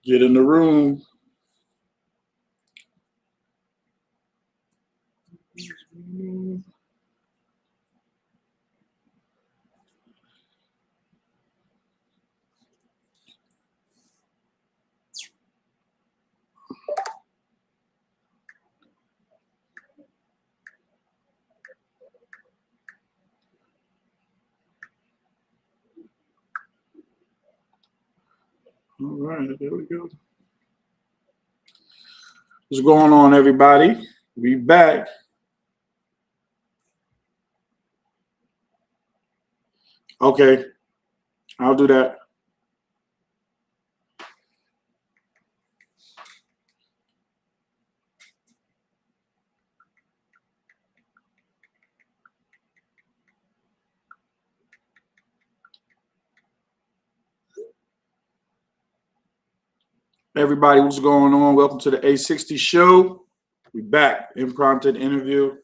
Get in the room. All right, there we go. What's going on, everybody? We back. Okay, I'll do that. Everybody, what's going on? Welcome to the A60 Show. We back, impromptu interview,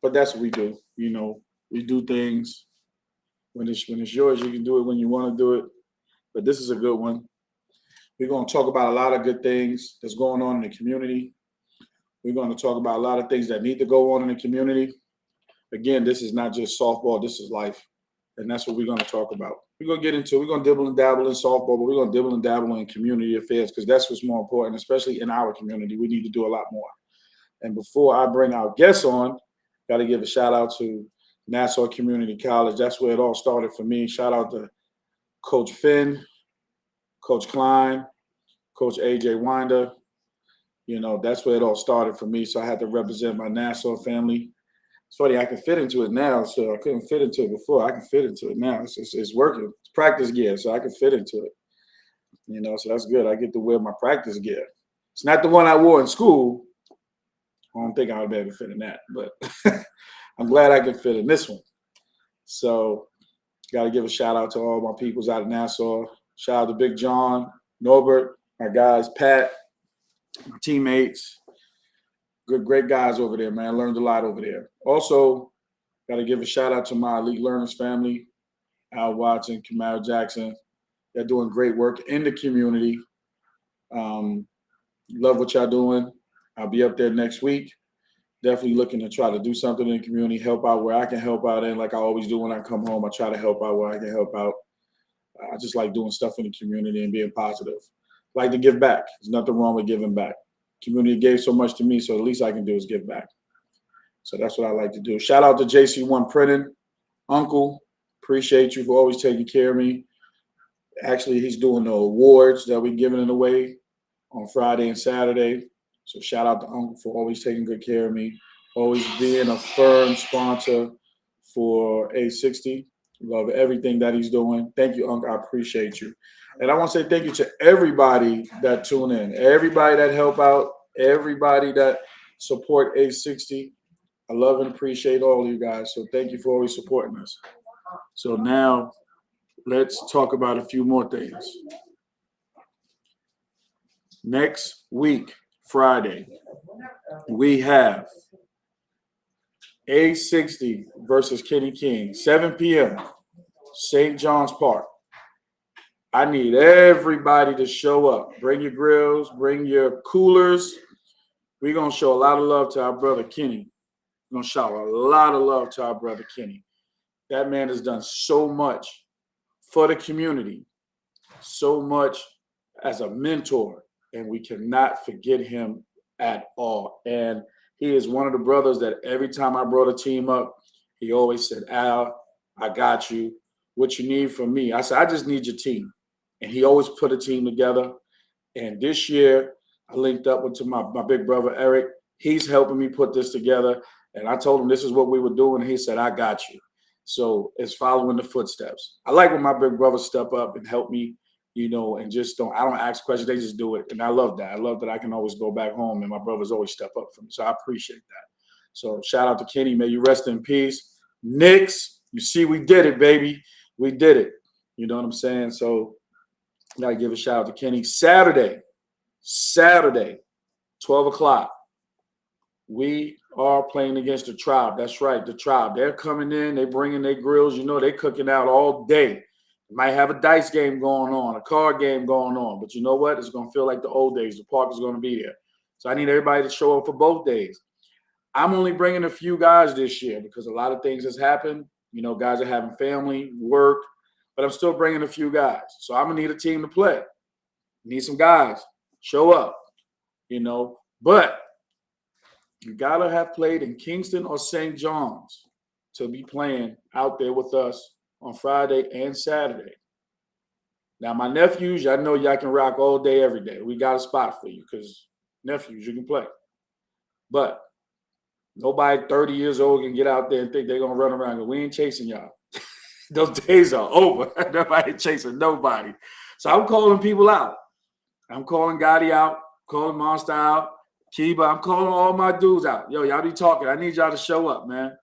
but that's what we do. You know, we do things when it's yours. You can do it when you want to do it. But this is a good one. We're going to talk about a lot of good things that's going on in the community. We're going to talk about a lot of things that need to go on in the community. Again, this is not just softball. This is life, and that's what we're going to talk about. We're going to get into it. We're going to dibble and dabble in softball, but we're going to dibble and dabble in community affairs because that's what's more important, especially in our community. We need to do a lot more. And before I bring our guests on, got to give a shout out to Nassau Community College. That's where it all started for me. Shout out to Coach Finn, Coach Klein, Coach AJ Winder. You know, that's where it all started for me. So I had to represent my Nassau family. It's funny, I can fit into it now, so I couldn't fit into it before. I can fit into it now. It's working. It's practice gear, so I can fit into it. You know, so that's good. I get to wear my practice gear. It's not the one I wore in school. I don't think I would be able to fit in that, but I'm glad I can fit in this one. So got to give a shout out to all my peoples out of Nassau. Shout out to Big John, Norbert, my guys, Pat, my teammates. Good, great guys over there, man. Learned a lot over there. Also, got to give a shout out to my Elite Learners family, Al Watson, Kamal Jackson. They're doing great work in the community. Love what y'all doing. I'll be up there next week. Definitely looking to try to do something in the community, help out where I can help out. And like I always do when I come home, I try to help out where I can help out. I just like doing stuff in the community and being positive. Like to give back. There's nothing wrong with giving back. Community gave so much to me, so the least I can do is give back. So that's what I like to do. Shout out to JC1 Printing. Uncle, appreciate you for always taking care of me. Actually, he's doing the awards that we're giving away on Friday and Saturday. So shout out to Uncle for always taking good care of me, always being a firm sponsor for A60. Love everything that he's doing. Thank you, Uncle. I appreciate you. And I want to say thank you to everybody that tune in, everybody that help out, everybody that support A60. I love and appreciate all of you guys. So thank you for always supporting us. So now let's talk about a few more things. Next week, Friday, we have A60 versus Kenny King, 7 p.m., St. John's Park. I need everybody to show up. Bring your grills, bring your coolers. We're going to show a lot of love to our brother Kenny. We're going to show a lot of love to our brother Kenny. That man has done so much for the community, so much as a mentor, and we cannot forget him at all. And he is one of the brothers that every time I brought a team up, he always said, Al, I got you. What you need from me? I said, I just need your team. And he always put a team together. And this year, I linked up with my big brother, Eric. He's helping me put this together. And I told him this is what we were doing. And he said, I got you. So it's following the footsteps. I like when my big brothers step up and help me, you know, and I don't ask questions. They just do it. And I love that. I love that I can always go back home and my brothers always step up for me. So I appreciate that. So shout out to Kenny. May you rest in peace. Knicks, you see, we did it, baby. We did it. You know what I'm saying? So I got to give a shout out to Kenny. Saturday, 12 o'clock, we are playing against the Tribe. That's right, the Tribe. They're coming in. They're bringing their grills. You know, they're cooking out all day. Might have a dice game going on, a card game going on, but you know what? It's going to feel like the old days. The park is going to be there. So I need everybody to show up for both days. I'm only bringing a few guys this year because a lot of things has happened. You know, guys are having family, work, but I'm still bringing a few guys. So I'm going to need a team to play. Need some guys. Show up, you know. But you got to have played in Kingston or St. John's to be playing out there with us on Friday and Saturday. Now, my nephews, I know y'all can rock all day, every day. We got a spot for you because nephews, you can play. But nobody 30 years old can get out there and think they're going to run around. We ain't chasing y'all. Those days are over. Nobody chasing nobody. So I'm calling people out. I'm calling Gotti out, calling Monster out, Kiba. I'm calling all my dudes out. Yo, y'all be talking. I need y'all to show up, man.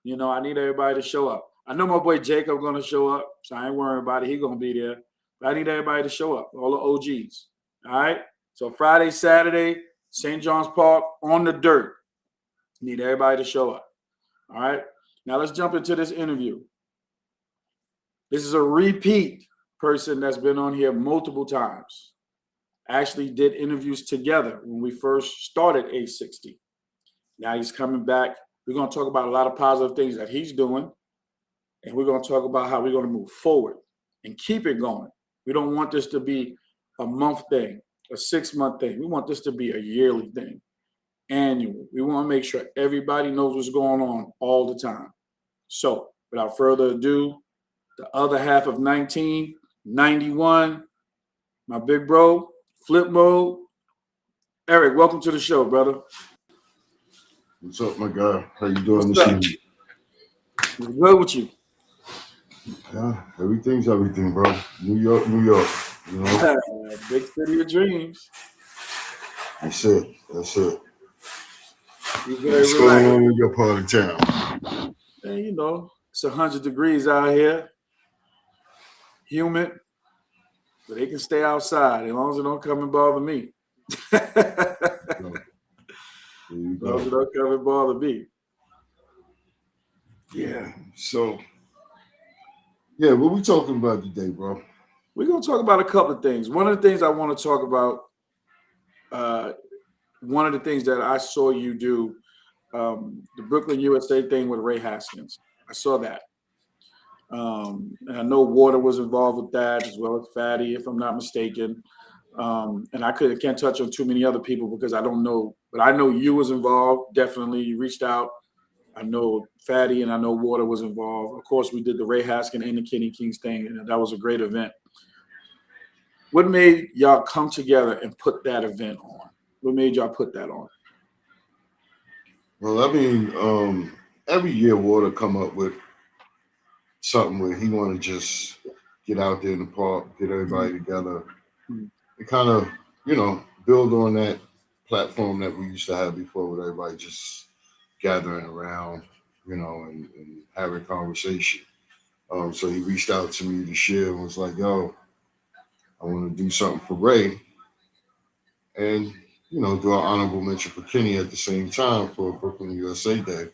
You know, I need everybody to show up. I know my boy Jacob going to show up, so I ain't worrying about it. He going to be there. But I need everybody to show up, all the OGs. All right? So Friday, Saturday, St. John's Park, on the dirt. Need everybody to show up. All right? Now let's jump into this interview. This is a repeat person that's been on here multiple times. Actually did interviews together when we first started A60. Now he's coming back. We're going to talk about a lot of positive things that he's doing. And we're going to talk about how we're going to move forward and keep it going. We don't want this to be a month thing, a 6-month thing. We want this to be a yearly thing, annual. We want to make sure everybody knows what's going on all the time. So without further ado, the other half of 1991, my big bro, Flip Mode. Eric, welcome to the show, brother. What's up, my guy? How you doing this evening? What's good with you? Yeah, everything's everything, bro. New York, New York. You know? Big city of dreams. That's it. That's it. What's going on in your part of town? And you know, it's 100 degrees out here. Humid. But they can stay outside as long as it don't come and bother me. As long as it don't come and bother me. Yeah. So, yeah, what we talking about today, bro? We're going to talk about a couple of things. One of the things I want to talk about, one of the things that I saw you do, the Brooklyn USA thing with Ray Haskins. I saw that. And I know Water was involved with that as well as Fatty, if I'm not mistaken. And I can't touch on too many other people because I don't know, but I know you was involved. Definitely, you reached out. I know Fatty and I know Water was involved. Of course, we did the Ray Haskins and the Kenny Kings thing, and that was a great event. What made y'all come together and put that event on? What made y'all put that on? Well, I mean, every year Water come up with something where he want to just get out there in the park, get everybody together, and kind of, you know, build on that platform that we used to have before with everybody just gathering around, you know, and having conversation. So he reached out to me this year and was like, yo, I want to do something for Ray and, you know, do an honorable mention for Kenny at the same time for Brooklyn USA Day.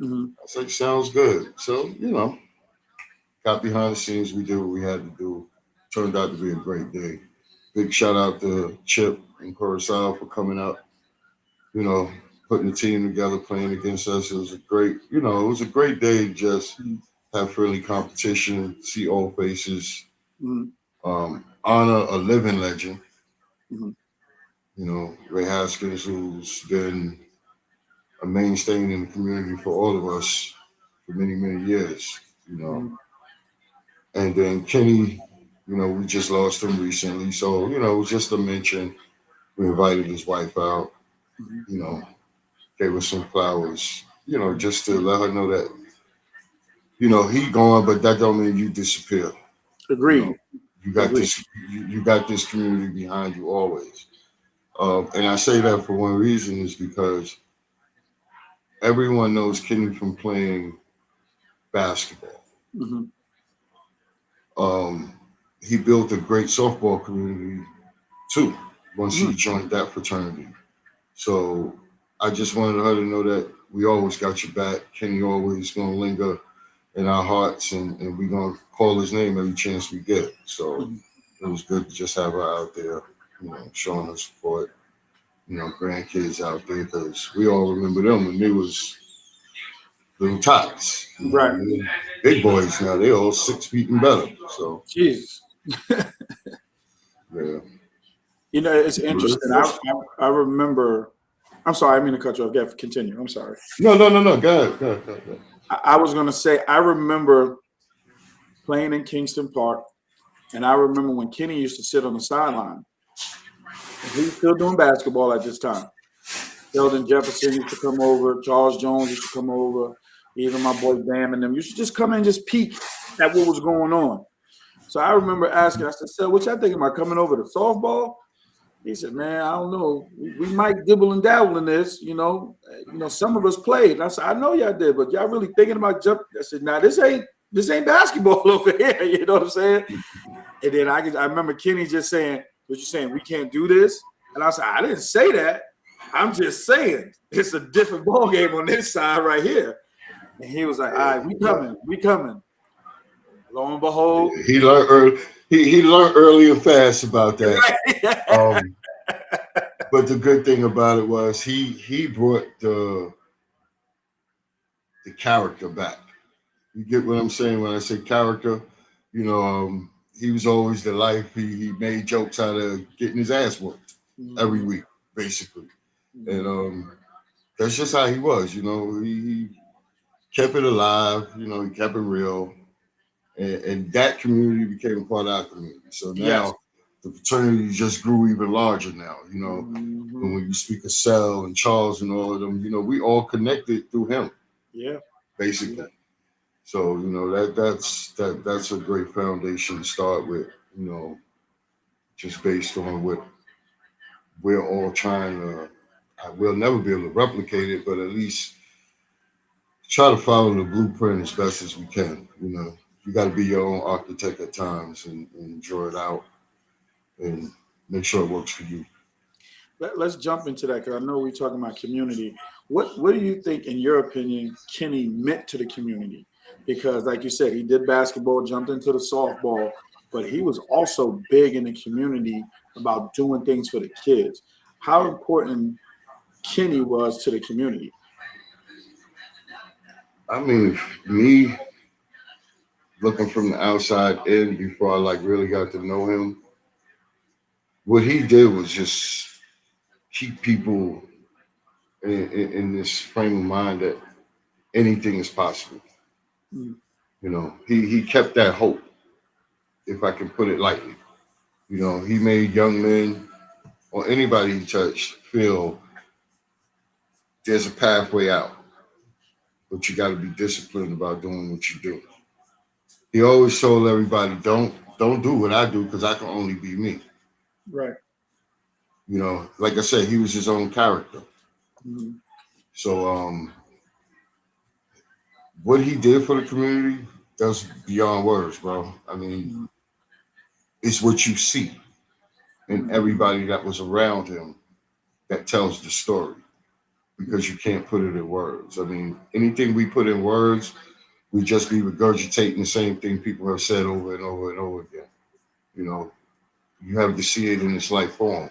I was like, sounds good. So, you know, got behind the scenes. We did what we had to do. Turned out to be a great day. Big shout out to Chip and Coruscant for coming up, you know, putting the team together, playing against us. It was a great, you know, it was a great day to just have friendly competition, see old faces, honor a living legend. You know, Ray Haskins, who's been a mainstay in the community for all of us for many, many years, you know. And then Kenny, you know, we just lost him recently. So, you know, it was just a mention. We invited his wife out, you know, gave her some flowers, you know, just to let her know that, you know, he gone, but that don't mean you disappear. Agreed. You know, you got this. You got this community behind you always. And I say that for one reason is because everyone knows Kenny from playing basketball. He built a great softball community too once he joined that fraternity. So I just wanted her to know that we always got your back. Kenny always gonna linger in our hearts, and we're gonna call his name every chance we get. So Mhm. it was good to just have her out there, showing us support. Grandkids out there, because we all remember them when they was little tots. Right. They're big boys now. They all 6 feet and better. So Jesus. yeah. It's interesting. I remember. I'm sorry, I mean to cut you off. Yeah, continue. I'm sorry. No. Go ahead. I was gonna say I remember playing in Kingston Park, and I remember when Kenny used to sit on the sideline. He was still doing basketball at this time. Sheldon Jefferson used to come over. Charles Jones used to come over. Even my boy Bam and them used to just come in and just peek at what was going on. So I remember asking, I said, "So what y'all thinking about coming over to softball?" He said, "Man, I don't know. We might dibble and dabble in this. Some of us played." And I said, "I know y'all did, but y'all really thinking about jumping?" I said, "Nah, this ain't basketball over here." You know what I'm saying? And then I remember Kenny just saying, "What you saying? We can't do this?" And I said, "I didn't say that. I'm just saying it's a different ball game on this side right here." And he was like, "All right, we coming." Lo and behold, He learned early. He learned early and fast about that. right. But the good thing about it was he brought the character back. You get what I'm saying when I say character? He was always the life. He made jokes out of getting his ass whooped every week, basically. And that's just how he was. He kept it alive. He kept it real. And that community became a part of our community. So now Yes. the fraternity just grew even larger now. Mhm. And when you speak of Sel and Charles and all of them, we all connected through him. Yeah. Basically. Yeah. So that's a great foundation to start with. Just based on what we're all trying to. We'll never be able to replicate it, but at least try to follow the blueprint as best as we can. You got to be your own architect at times and draw it out and make sure it works for you. Let's jump into that because I know we're talking about community. What do you think, in your opinion, Kenny meant to the community? Because, like you said, he did basketball, jumped into the softball, but he was also big in the community about doing things for the kids. How important Kenny was to the community? I mean, me looking from the outside in before I really got to know him, what he did was just keep people in this frame of mind that anything is possible. Mm. He kept that hope, if I can put it lightly. He made young men or anybody he touched feel there's a pathway out, but you got to be disciplined about doing what you do. He always told everybody, don't do what I do because I can only be me. Right. Like I said, he was his own character. Mm. So what he did for the community, that's beyond words, bro. I mean, it's what you see in everybody that was around him that tells the story, because you can't put it in words. I mean, anything we put in words, we just be regurgitating the same thing people have said over and over and over again. You have to see it in its life form.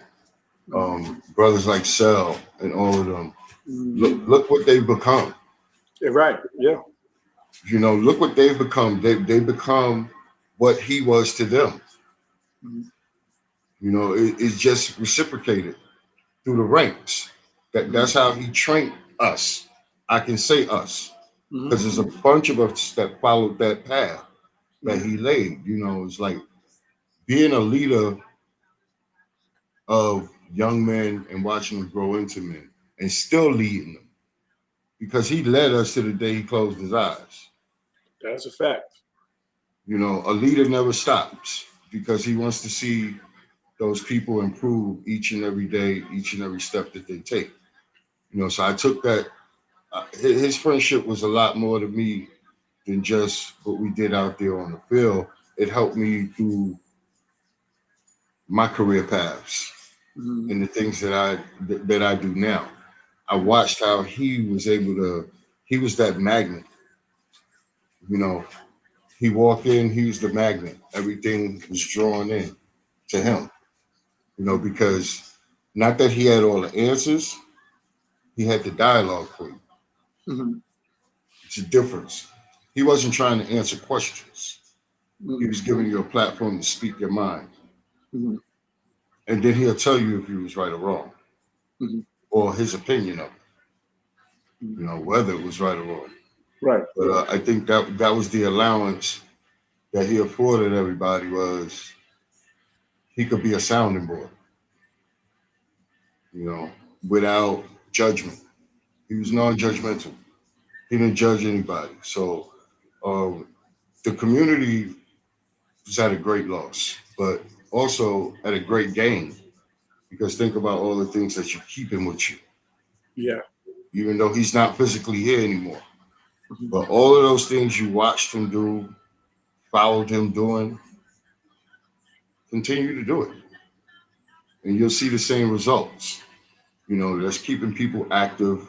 Brothers like Sel and all of them, look what they've become. Right. Yeah. Look what they've become. They become what he was to them. It's just reciprocated through the ranks. That's how he trained us. I can say us because there's a bunch of us that followed that path that he laid. It's like being a leader of young men and watching them grow into men and still leading them, because he led us to the day he closed his eyes. That's a fact. A leader never stops because he wants to see those people improve each and every day, each and every step that they take. So I took that. His friendship was a lot more to me than just what we did out there on the field. It helped me through my career paths and the things that I do now. I watched how he was able to. He was that magnet. You know, he walked in, he was the magnet. Everything was drawn in to him. You know, because not that he had all the answers, he had the dialogue for you. Mhm. It's a difference. He wasn't trying to answer questions. He Mhm. was giving you a platform to speak your mind. Mhm. And then he'll tell you if you was right or wrong, Mhm. or his opinion of it, Mhm. you know, whether it was right or wrong. Right. But I think that was the allowance that he afforded everybody, was he could be a sounding board, you know, without judgment. He was non-judgmental. He didn't judge anybody. So um, the community was at a great loss, but also at a great gain, because think about all the things that you're keeping with you, Yeah. even though he's not physically here anymore. Mhm. But all of those things you watched him do, followed him doing, continue to do it. And you'll see the same results. You know, that's keeping people active,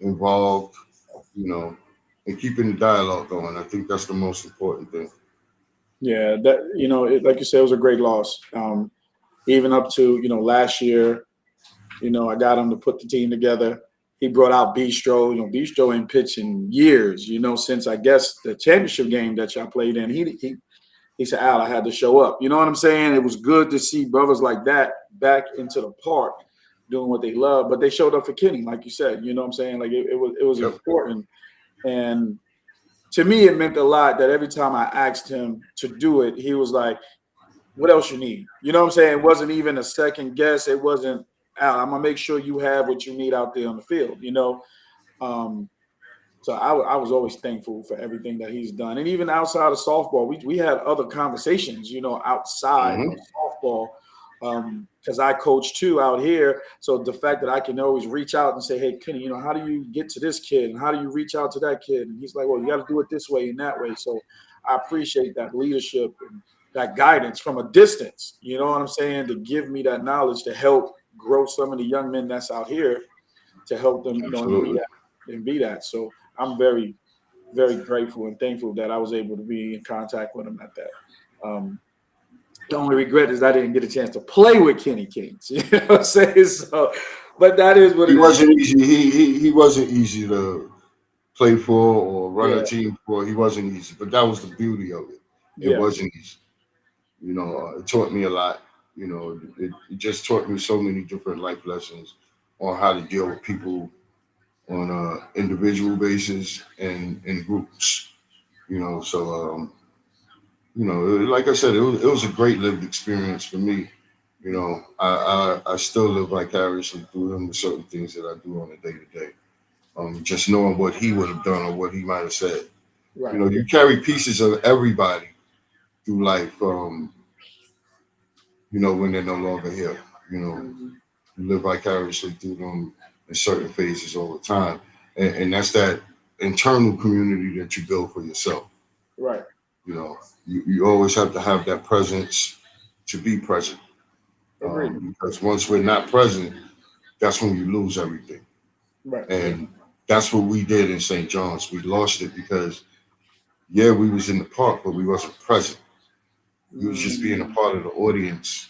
involved, you know, and keeping the dialogue going. I think that's the most important thing. Yeah. That like you said, it was a great loss. Even up to last year, I got him to put the team together. He brought out Bistro. Bistro ain't pitched in years. Since I guess the championship game that y'all played in. He said, Al, I had to show up. You know what I'm saying? It was good to see brothers like that back into the park doing what they love. But they showed up for Kenny, like you said. You know what I'm saying? Like it was Yep. important. And to me, it meant a lot that every time I asked him to do it, he was like, what else you need? You know what I'm saying? It wasn't even a second guess. It wasn't, Al, I'm going to make sure you have what you need out there on the field. Um, so I was always thankful for everything that he's done. And even outside of softball, we had other conversations, outside of Hmm. softball, because I coach too out here. So the fact that I can always reach out and say, hey, Kenny, how do you get to this kid? And how do you reach out to that kid? And he's like, well, you got to do it this way and that way. So I appreciate that leadership and that guidance from a distance, you know what I'm saying, to give me that knowledge to help grow some of the young men that's out here to help them, Absolutely. and be that. So I'm very, very grateful and thankful that I was able to be in contact with him at that. The only regret is I didn't get a chance to play with Kenny Kings. You know what I'm saying? So, but that is what He it is. wasn't easy. He wasn't easy to play for or run Yeah, a team for. He wasn't easy, but that was the beauty of it. It yeah, wasn't easy. You know, it taught me a lot. You know, it just taught me so many different life lessons on how to deal with people on a individual basis and in groups. You know, so like I said, it was a great lived experience for me. You know, I still live vicariously through him with certain things that I do on a day to day. Just knowing what he would have done or what he might have said. You right. know, you carry pieces of everybody through life. When they're no longer here. You know, Mhm. you live vicariously through them in certain phases all the time, and that's that internal community that you build for yourself. Right. You know, you always have to have that presence to be present, Agreed. because once we're not present, that's when you lose everything. Right. And that's what we did in St. John's. We lost it because, yeah, we was in the park, but we wasn't present. We was just being a Mm. part of the audience.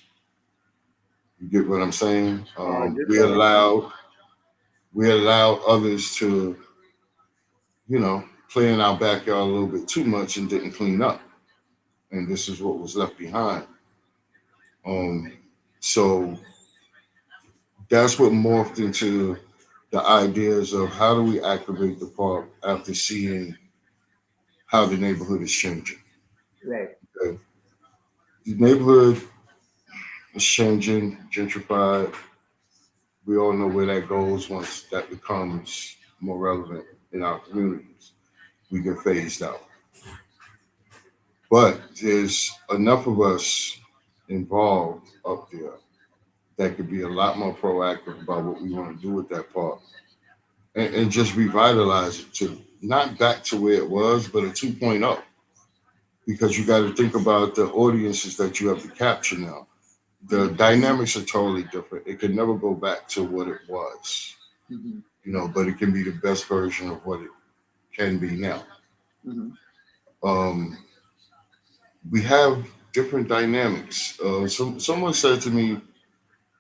You get what I'm saying? I get We that. allowed others to, play in our backyard a little bit too much and didn't clean up. And this is what was left behind. Um, so that's what morphed into the ideas of how do we activate the park after seeing how the neighborhood is changing. Right. Okay? The neighborhood is changing, gentrified. We all know where that goes once that becomes more relevant in our communities. We get phased out. But there's enough of us involved up there that could be a lot more proactive about what we want to do with that park, and just revitalize it to not back to where it was, but a 2.0. Because you got to think about the audiences that you have to capture now. The dynamics are totally different. It can never go back to what it was, Hmm. but it can be the best version of what it can be now. Hmm. we have different dynamics. Someone said to me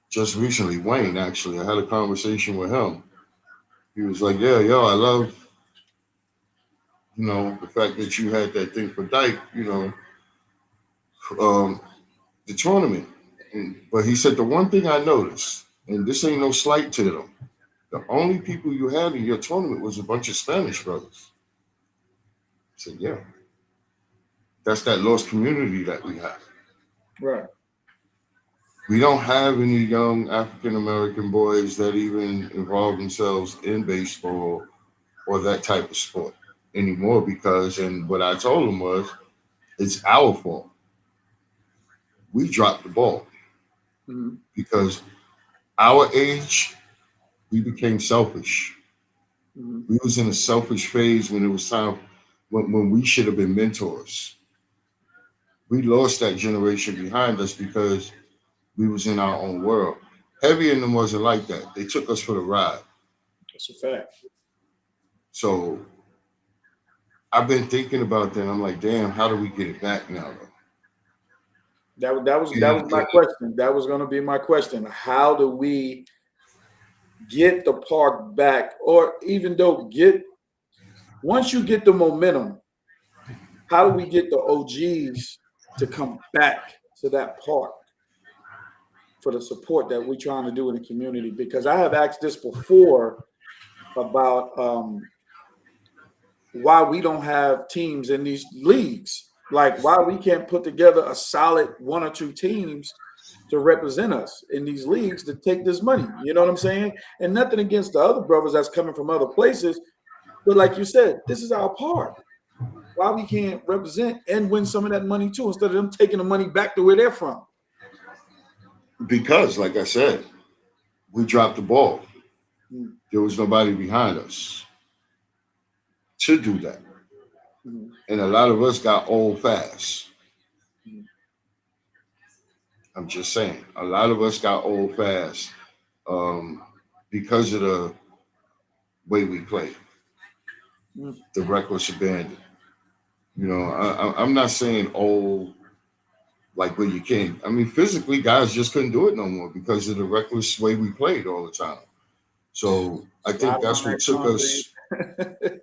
just recently, Wayne, actually, I had a conversation with him. He was like, "Yeah, yo, I love, the fact that you had that thing for Dyke, um, the tournament." But he said the one thing I noticed, and this ain't no slight to them, the only people you had in your tournament was a bunch of Spanish brothers. I said, "Yeah, that's that lost community that we have. Right. We don't have any young African American boys that even involve themselves in baseball or that type of sport anymore because, and what I told him was, it's our fault. We dropped the ball Mm-hmm. because our age, we became selfish. Mm-hmm. We was in a selfish phase when it was time when we should have been mentors. We lost that generation behind us because we was in our own world. Heavy and them wasn't like that. They took us for the ride. That's a fact. So I've been thinking about that. I'm like, damn, how do we get it back now? Though? That was my question. That was going to be my question. How do we get the park back, or even though once you get the momentum, how do we get the OGs to come back to that park for the support that we're trying to do in the community? Because I have asked this before about why we don't have teams in these leagues, like why we can't put together a solid one or two teams to represent us in these leagues to take this money. You know what I'm saying? And nothing against the other brothers that's coming from other places, but like you said, this is our part. Why we can't represent and win some of that money too, instead of them taking the money back to where they're from? Because, like I said, we dropped the ball. Mm-hmm. There was nobody behind us to do that. Mm-hmm. And a lot of us got old fast. Mm-hmm. I'm just saying, a lot of us got old fast um, because of the way we play, the reckless abandon. I'm not saying old like where you can't. I mean, physically, guys just couldn't do it no more because of the reckless way we played all the time. So I think Sliding on that's what that took concrete. us.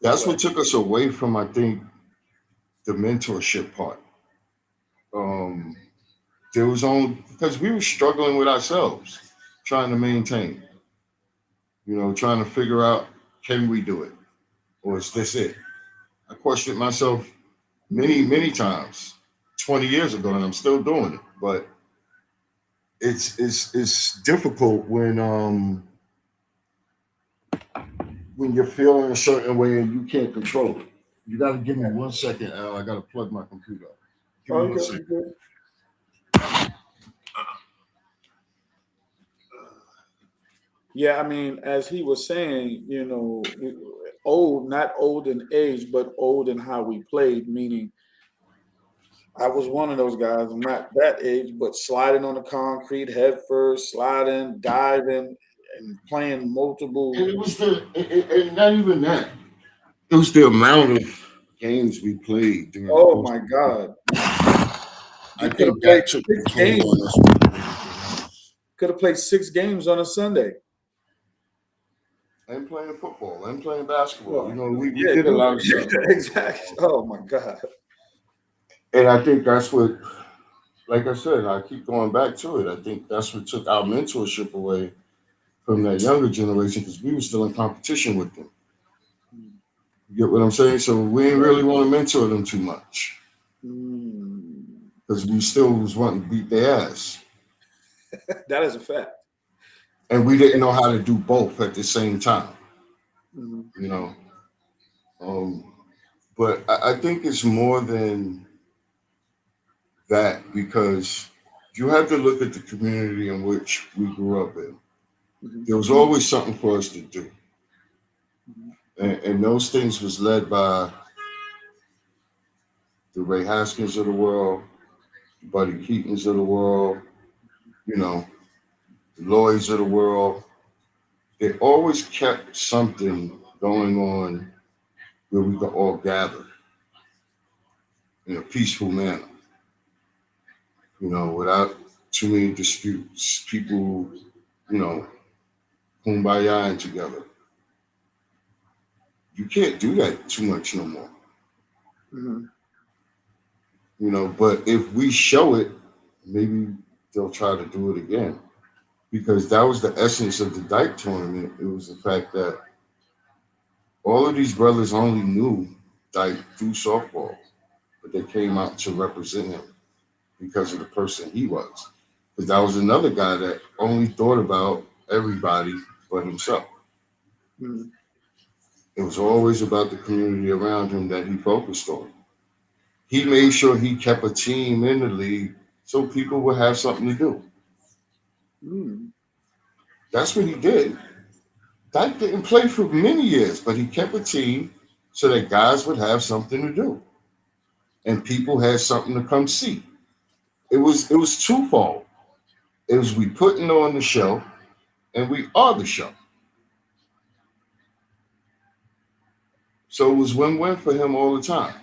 That's what took us away from, I think, the mentorship part. Um, there was on because we were struggling with ourselves, trying to maintain. Trying to figure out, can we do it, or is this it? I questioned myself many, many times 20 years ago, and I'm still doing it. But it's difficult when you're feeling a certain way and you can't control it. You got to give me 1 second, Al. I got to plug my computer up. Give me one Okay, second. good. Yeah, I mean, as he was saying, old, not old in age, but old in how we played, meaning I was one of those guys. I'm not that age, but sliding on the concrete head first, sliding, diving, and playing multiple. And it was and not even that. It was the amount of games we played during the Oh course. my God! I You could have think played that took six the toll games. on us. Could have played 6 games on a Sunday. And playing football and playing basketball. Well, We yeah, did a lot of stuff. exactly. Oh my God! And I think that's what, like I said, I keep going back to it. I think that's what took our mentorship away from that younger generation because we were still in competition with them. You get what I'm saying? So we didn't really want to mentor them too much because we still was wanting to beat their ass. That is a fact. And we didn't know how to do both at the same time, Mhm. you know. Um, but I think it's more than that because you have to look at the community in which we grew up in. Mhm. There was always something for us to do. Mhm. And those things was led by the Ray Haskins of the world, the Buddy Keatons of the world, the Lloyds of the world. They always kept something going on where we could all gather. in a peaceful manner, without too many disputes, people, kumbayaing together. You can't do that too much no more. But if we show it, maybe they'll try to do it again. Because that was the essence of the Dyke tournament. It was the fact that all of these brothers only knew Dyke through softball, but they came out to represent him because of the person he was. Because that was another guy that only thought about everybody but himself. It was always about the community around him that he focused on. He made sure he kept a team in the league so people would have something to do. That's what he did. Dyke didn't play for many years, but he kept a team so that guys would have something to do. And people had something to come see. It was twofold. It was we putting on the show and we are the show. So it was win-win for him all the time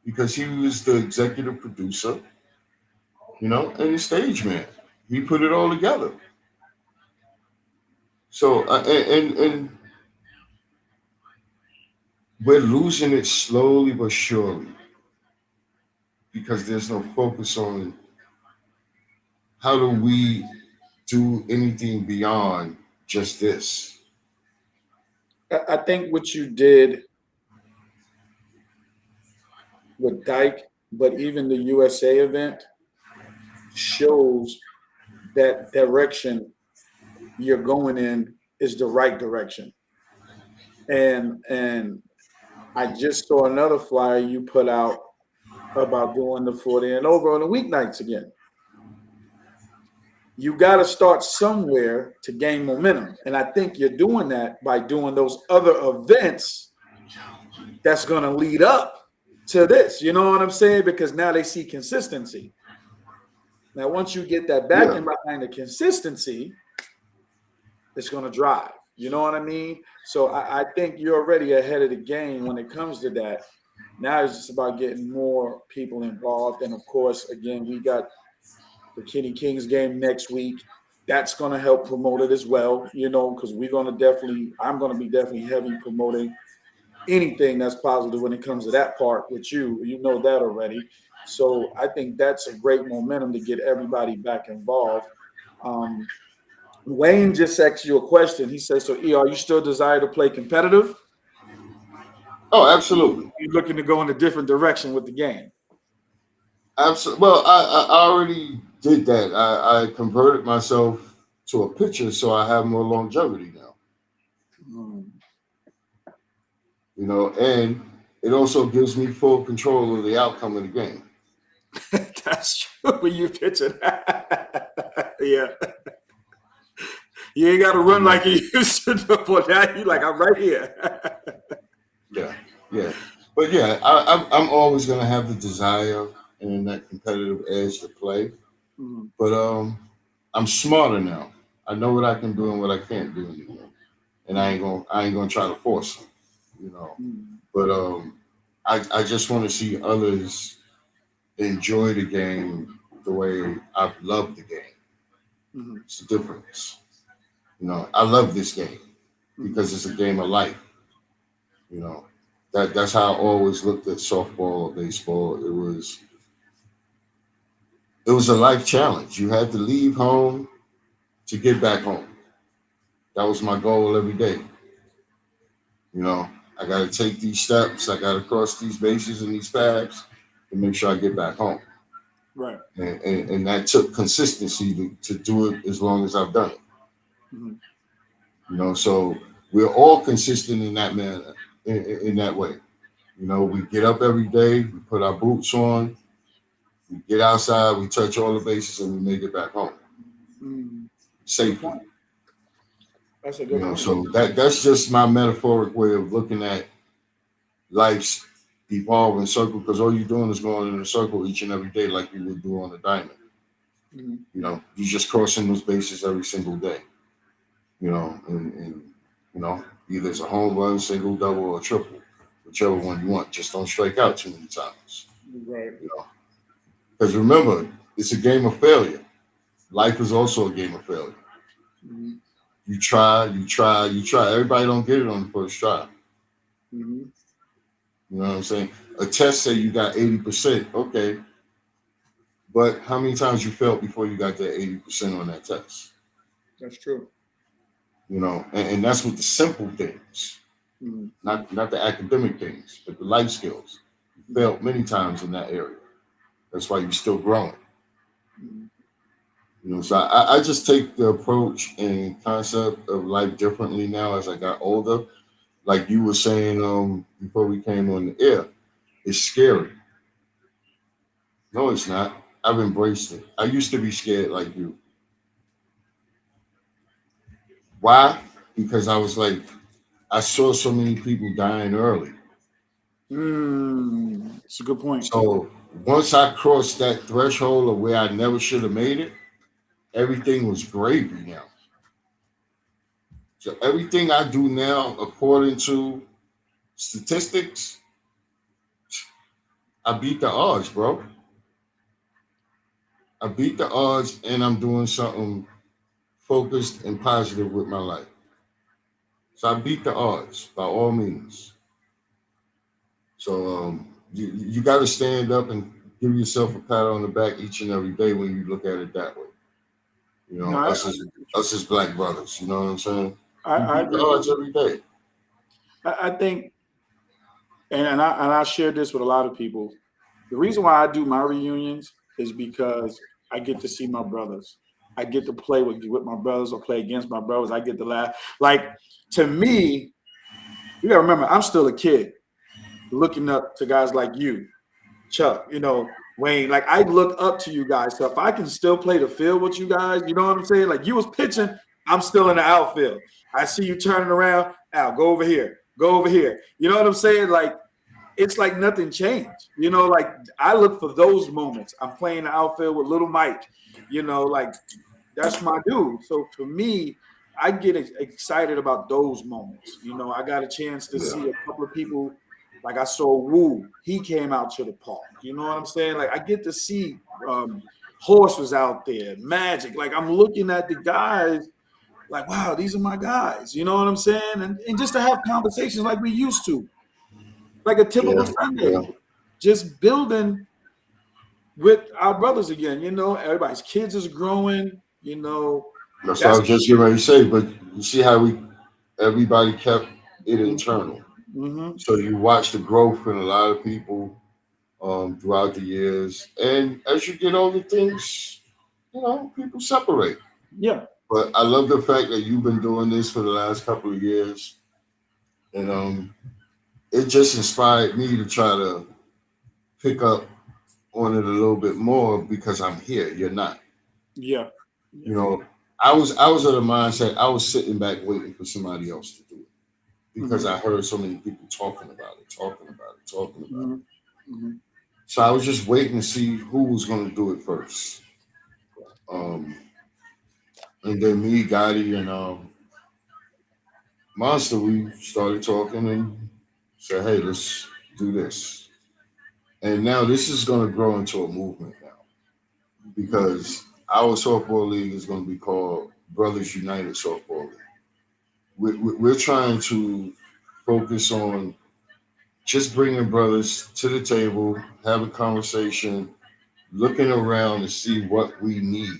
because he was the executive producer, and the stage man. He put it all together. So, and we're losing it slowly but surely because there's no focus on how do we do anything beyond just this. I think what you did with Dyke, but even the USA event, shows that direction you're going in is the right direction. And I just saw another flyer you put out about doing the 40 and over on the weeknights again. You got to start somewhere to gain momentum. And I think you're doing that by doing those other events that's going to lead up to this. You know what I'm saying? Because now they see consistency. Now, once you get that backing behind the consistency, it's going to drive. You know what I mean? So I think you're already ahead of the game when it comes to that. Now it's just about getting more people involved. And, of course, again, we got the Kenny Kings game next week. That's going to help promote it as well, because I'm going to be definitely heavy promoting anything that's positive when it comes to that part with you. You know that already. So I think that's a great momentum to get everybody back involved. Wayne just asked you a question. He says, so, are you still desire to play competitive? Oh, absolutely. You're looking to go in a different direction with the game. Absolutely. Well, I already did that. I converted myself to a pitcher, so I have more longevity now. And it also gives me full control of the outcome of the game. That's true when you pitch it. Yeah. You ain't got to run like you used to do. For that, you like, I'm right here. Yeah. But yeah, I'm always going to have the desire and that competitive edge to play. But I'm smarter now. I know what I can do and what I can't do anymore. And I ain't gonna try to force them, But I just want to see others enjoy the game the way I've loved the game. It's the difference. I love this game because it's a game of life. That's how I always looked at softball or baseball. It was a life challenge. You had to leave home to get back home. That was my goal every day. I got to take these steps. I got to cross these bases and these paths to make sure I get back home. Right. And that took consistency to do it as long as I've done it. So we're all consistent in that manner, in that way. We get up every day, we put our boots on, we get outside, we touch all the bases, and we make it back home safely. That's a good point. So that's just my metaphoric way of looking at life's evolving circle, because all you're doing is going in a circle each and every day like you would do on a diamond. You're just crossing those bases every single day. And either it's a home run, single, double, or triple, whichever one you want. Just don't strike out too many times. Right. You know, because remember, it's a game of failure. Life is also a game of failure. Mm-hmm. You try, you try, you try. Everybody don't get it on the first try. Mm-hmm. You know what I'm saying? A test say you got 80%. Okay, but how many times you failed before you got that 80% on that test? That's true. You know, and that's with the simple things, Mm-hmm. not the academic things, but the life skills. You failed many times in that area. That's why you're still growing. Mm-hmm. You know, so I just take the approach and concept of life differently now as I got older. Like you were saying before we came on the air, it's scary. No, it's not. I've embraced it. I used to be scared like you. Why? Because I was like, I saw so many people dying early. It's a good point. So once I crossed that threshold of where I never should have made it, everything was gravy now. So everything I do now, according to statistics, I beat the odds, bro. I beat the odds and I'm doing something focused and positive with my life. So I beat the odds by all means. So you got to stand up and give yourself a pat on the back each and every day when you look at it that way. You No, know, us as black brothers. You know what I'm saying? We I beat the agree with odds you. every day. I think, and I share this with a lot of people. The reason why I do my reunions is because I get to see my brothers. I get to play with my brothers or play against my brothers. I get to laugh. Like, to me, you gotta remember, I'm still a kid looking up to guys like you, Chuck, Wayne. Like, I look up to you guys. So if I can still play the field with you guys, you know what I'm saying? Like, you was pitching, I'm still in the outfield. I see you turning around. Al, go over here. Go over here. You know what I'm saying? Like, it's like nothing changed. Like, I look for those moments. I'm playing the outfield with little Mike. Like, that's my dude. So for me, I get excited about those moments. I got a chance to Yeah, see a couple of people. Like, I saw Wu. He came out to the park. You know what I'm saying? Like, I get to see Horse was out there, Magic. Like, I'm looking at the guys like, wow, these are my guys. You know what I'm saying? And just to have conversations like we used to, like a typical yeah, Sunday, yeah. just building with our brothers again. Everybody's kids is growing. That's what I That's was just getting ready to say. But you see how everybody kept it internal. mm-hmm. So you watch the growth in a lot of people throughout the years, and as you get older, things people separate. Yeah, But I love the fact that you've been doing this for the last couple of years, and it just inspired me to try to pick up on it a little bit more because I'm here. You're not. yeah, yeah. You know, I was of the mindset I was sitting back waiting for somebody else to do it because Mm-hmm. I heard so many people talking about it, talking about it, talking about it. Mm-hmm. Mm-hmm. So I was just waiting to see who was going to do it first. Um, and then me, Gotti, and Monster, we started talking and said, "Hey, let's do this." And now this is going to grow into a movement now because our softball league is going to be called Brothers United Softball League. We're trying to focus on just bringing brothers to the table, have a conversation, looking around to see what we need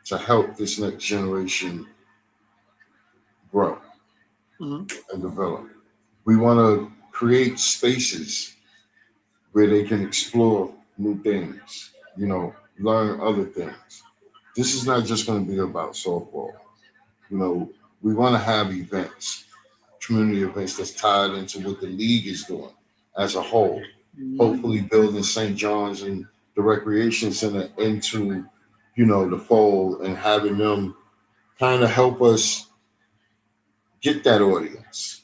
to help this next generation grow Mm-hmm. and develop. We want to create spaces where they can explore new things, learn other things. This is not just going to be about softball. You know, we want to have events, community events that's tied into what the league is doing as a whole. Mm-hmm. Hopefully, building St. John's and the recreation center into, the fold and having them kind of help us get that audience.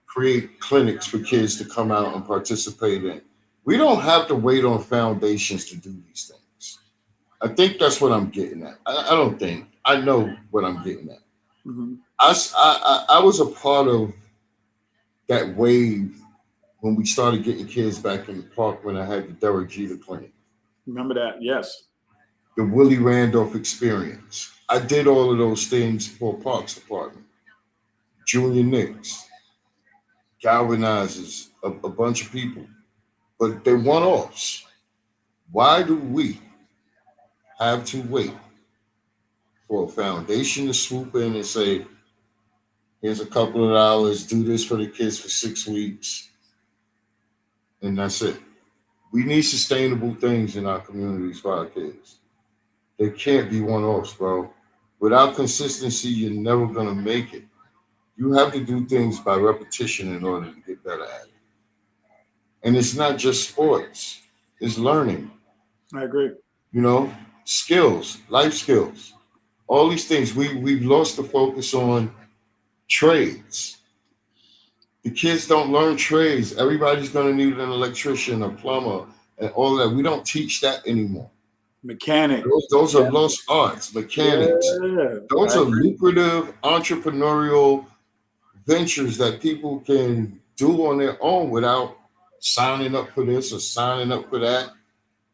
Create clinics for kids to come out and participate in. We don't have to wait on foundations to do these things. I think that's what I'm getting at. I don't think. I know what I'm getting at. Mm-hmm. I was a part of that wave when we started getting kids back in the park when I had the Derek Jeter clinic. Remember that? Yes. The Willie Randolph experience. I did all of those things for Parks Department. Junior Knicks, galvanizes a bunch of people, but they're one-offs. Why do we have to wait for a foundation to swoop in and say, here's a couple of dollars, do this for the kids for 6 weeks, and that's it? We need sustainable things in our communities for our kids. They can't be one-offs, bro. Without consistency, you're never gonna make it. You have to do things by repetition in order to get better at it. And it's not just sports, it's learning, I agree. you know, skills, life skills, all these things. We've lost the focus on trades. The kids don't learn trades. Everybody's going to need an electrician, a plumber, and all that. We don't teach that anymore. Mechanic. Those are lost arts, mechanics. Yeah, Those I are agree. lucrative entrepreneurial ventures that people can do on their own without signing up for this or signing up for that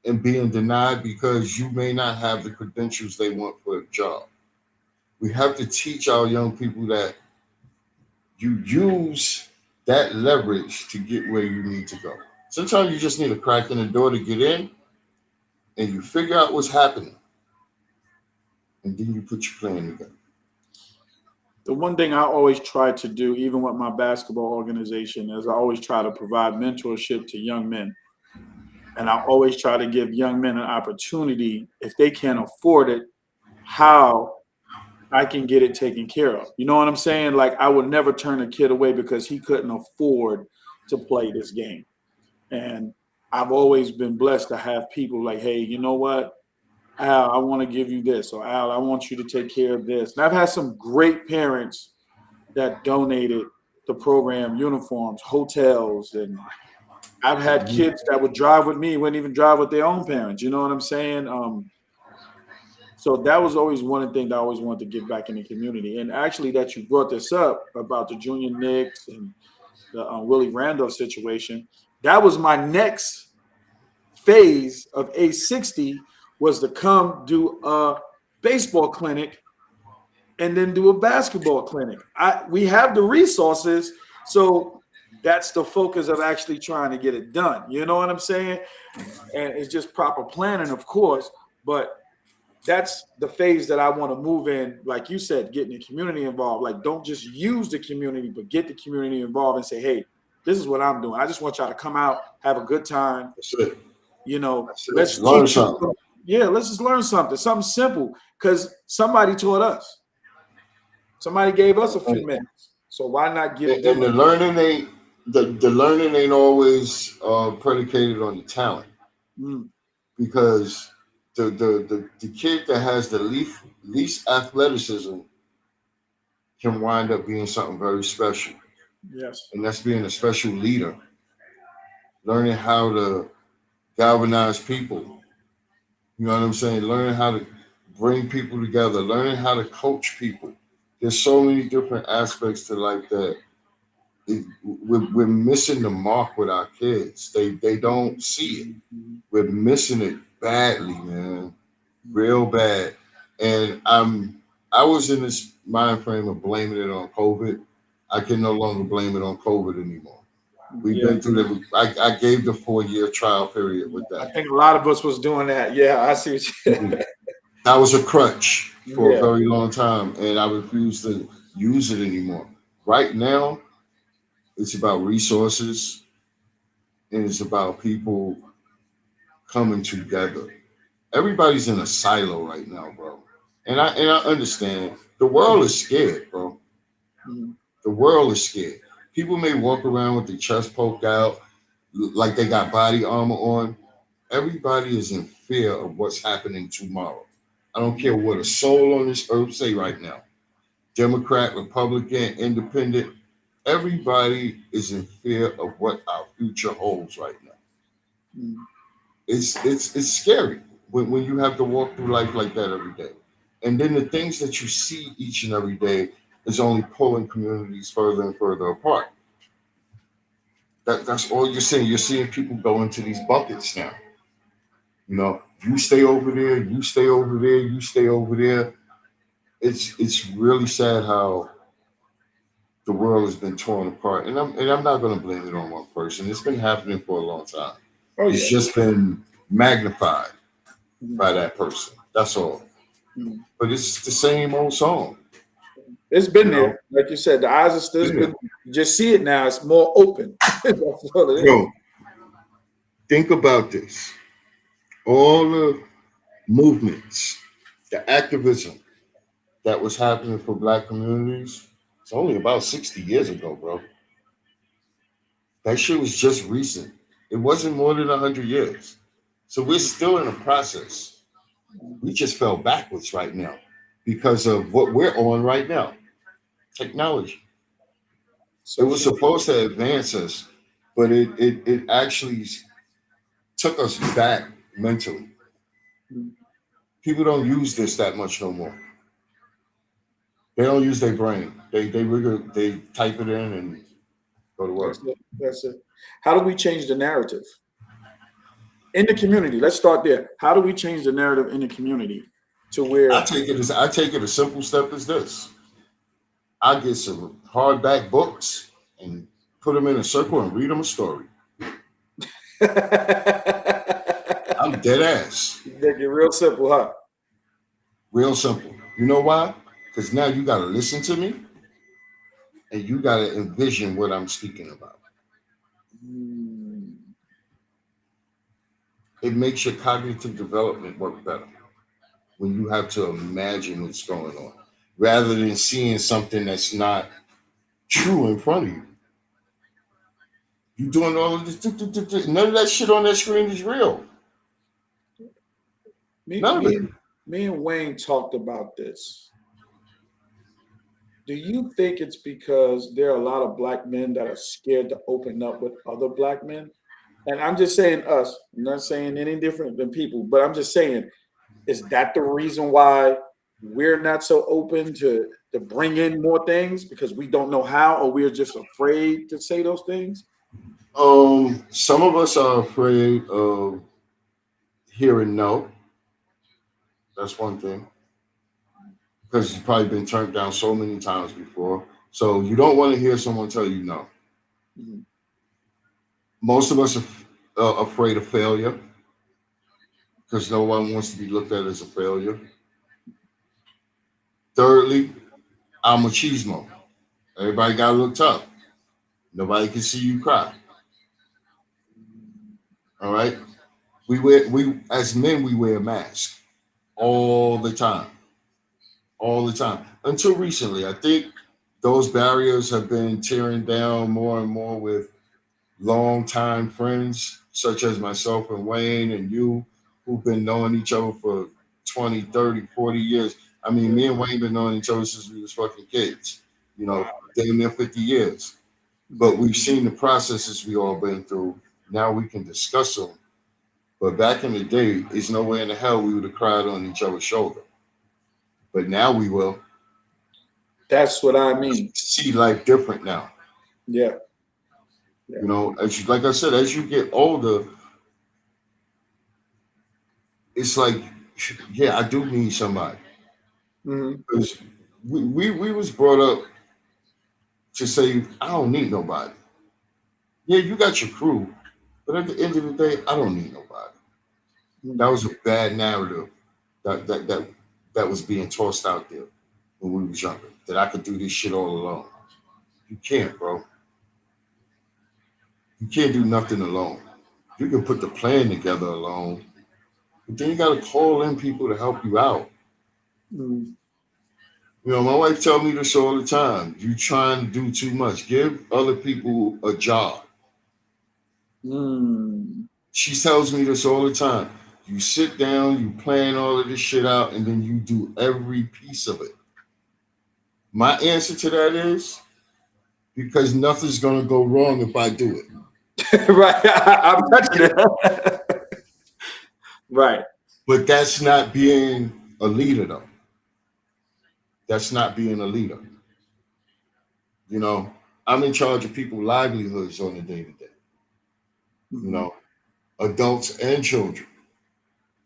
and being denied because you may not have the credentials they want for a job. We have to teach our young people that you use that leverage to get where you need to go. Sometimes you just need a crack in the door to get in and you figure out what's happening and then you put your plan together. The one thing I always try to do, even with my basketball organization, is I always try to provide mentorship to young men. And I always try to give young men an opportunity, if they can't afford it, how I can get it taken care of. You know what I'm saying? Like, I would never turn a kid away because he couldn't afford to play this game. And I've always been blessed to have people like, hey, you know what? Al, I want to give you this, or Al, I want you to take care of this. And I've had some great parents that donated the program uniforms, hotels, and I've had kids that would drive with me, wouldn't even drive with their own parents. You know what I'm saying? So that was always one thing that I always wanted to give back in the community. And actually, that you brought this up about the Junior Knicks and the Willie Randolph situation, that was my next phase of A60, was to come do a baseball clinic and then do a basketball clinic. We have the resources, so that's the focus of actually trying to get it done. You know what I'm saying? And it's just proper planning, of course, but that's the phase that I want to move in. Like you said, getting the community involved. Like, don't just use the community, but get the community involved and say, hey, this is what I'm doing. I just want y'all to come out, have a good time. That's it. You know, That's it. let's Learn teach something. Yeah, let's just learn something simple, because somebody taught us. Somebody gave us a few minutes. So why not give them? And the learning ain't the learning ain't always predicated on the talent. Because the kid that has the least athleticism can wind up being something very special. Yes. And that's being a special leader, learning how to galvanize people. You know what I'm saying? Learning how to bring people together, learning how to coach people. There's so many different aspects to life that we're missing the mark with our kids. They don't see it. We're missing it badly, man, real bad. And I was in this mind frame of blaming it on COVID. I can no longer blame it on COVID anymore. We've been through that. I gave the 4-year trial period with that. I think a lot of us was doing that. Yeah, I see what you That was a crutch for a very long time, and I refuse to use it anymore. Right now, it's about resources, and it's about people coming together. Everybody's in a silo right now, bro. And I understand. The world is scared, bro. The world is scared. People may walk around with their chest poked out, like they got body armor on. Everybody is in fear of what's happening tomorrow. I don't care what a soul on this earth say right now. Democrat, Republican, Independent. Everybody is in fear of what our future holds right now. It's scary when you have to walk through life like that every day. And then the things that you see each and every day is only pulling communities further and further apart. That's all you're seeing. You're seeing people go into these buckets now. You know, you stay over there, you stay over there, you stay over there. It's really sad how the world has been torn apart, and I'm not going to blame it on one person. It's been happening for a long time. Oh It's yeah. just been magnified Mhm. by that person. That's all. Mhm. But it's the same old song. It's been You know, there, like you said. The eyes are still. yeah. You just see it now. It's more open. That's all it is. Bro, think about this. All the movements, the activism that was happening for black communities, it's only about 60 years ago, bro. That shit was just recent. It wasn't more than 100 years. So we're still in a process. We just fell backwards right now because of what we're on right now, technology. It was Social media. supposed to advance us, but it actually took us back mentally. Mhm. People don't use this that much no more. They don't use their brain. They type it in and go to That's work. it. That's it. How do we change the narrative in the community? Let's start there. How do we change the narrative in the community to where? I take it a simple step as this. I get some hardback books and put them in a circle and read them a story. I'm dead ass. Make it real simple, huh? Real simple. You know why? Because now you got to listen to me and you got to envision what I'm speaking about. Mm. It makes your cognitive development work better when you have to imagine what's going on rather than seeing something that's not true in front of you. You doing all of this. None of that shit on that screen is real. Me, None of me, it. and- Me and Wayne talked about this. Do you think it's because there are a lot of black men that are scared to open up with other black men? And I'm just saying us. I'm not saying any different than people, but I'm just saying, is that the reason why we're not so open to bring in more things because we don't know how, or we're just afraid to say those things? Some of us are afraid of hearing no. That's one thing because you've probably been turned down so many times before. So you don't want to hear someone tell you no. Mhm. Most of us are afraid of failure because no one wants to be looked at as a failure. Thirdly, I'm machismo. Everybody got to look tough. Nobody can see you cry. All right. We as men we wear a mask all the time, all the time. Until recently, I think those barriers have been tearing down more and more with longtime friends such as myself and Wayne and you who've been knowing each other for 20, 30, 40 years. I mean, Yeah. me and Wayne been knowing each other since we was fucking kids, you know, Wow. damn near 50 years. But we've seen the processes we all been through. Now we can discuss them. But back in the day, there's no way in the hell we would have cried on each other's shoulder. But now we will That's what I mean. see life different now. Yeah. Yeah. You know, as you, like I said, as you get older, it's like, yeah, I do need somebody. Hmm. Because we was brought up to say, I don't need nobody. Yeah, you got your crew, but at the end of the day, I don't need nobody. That was a bad narrative that that that was being tossed out there when we was younger. That I could do this shit all alone. You can't, bro. You can't do nothing alone. You can put the plan together alone, but then you got to call in people to help you out. Mm. You know, my wife tells me this all the time. You trying to do too much. Give other people a job. Mm. She tells me this all the time. You sit down, you plan all of this shit out, and then you do every piece of it. My answer to that is because nothing's gonna go wrong if I do it. Right. I'm touching it. Right. But that's not being a leader, though. That's not being a leader. You know, I'm in charge of people's livelihoods on a day to day. you know, adults and children.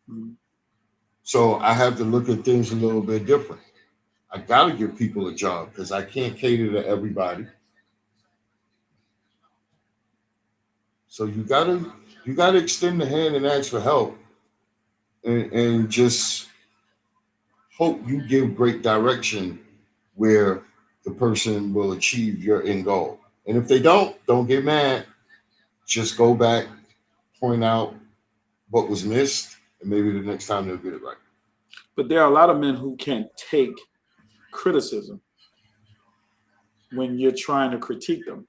Mhm. So I have to look at things a little bit different. I got to give people a job because I can't cater to everybody. So you gotta extend the hand and ask for help, and just hope you give great direction where the person will achieve your end goal. And if they don't get mad. Just go back, point out what was missed, and maybe the next time they'll get it right. But there are a lot of men who can't take criticism when you're trying to critique them.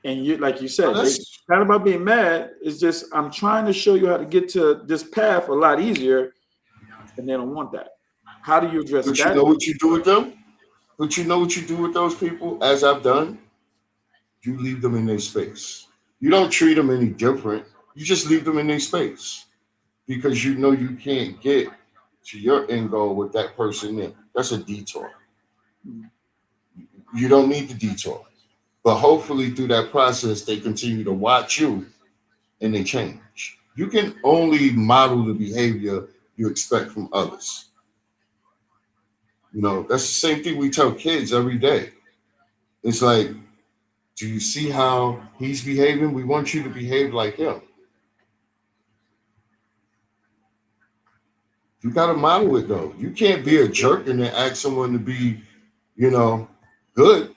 And you, like you Well, said, they that's not about being mad. It's just I'm trying to show you how to get to this path a lot easier, and they don't want that. How do you address but you that? know what you do with them. But you know what you do with those people, as I've done. You leave them in their space. You don't treat them any different. You just leave them in their space because you know you can't get to your end goal with that person there. That's a detour. Mm. You don't need the detour. But hopefully, through that process, they continue to watch you and they change. You can only model the behavior you expect from others. You know, that's the same thing we tell kids every day. It's like, do you see how he's behaving? We want you to behave like him. You got to model it though. You can't be a jerk and then ask someone to be, you know, good.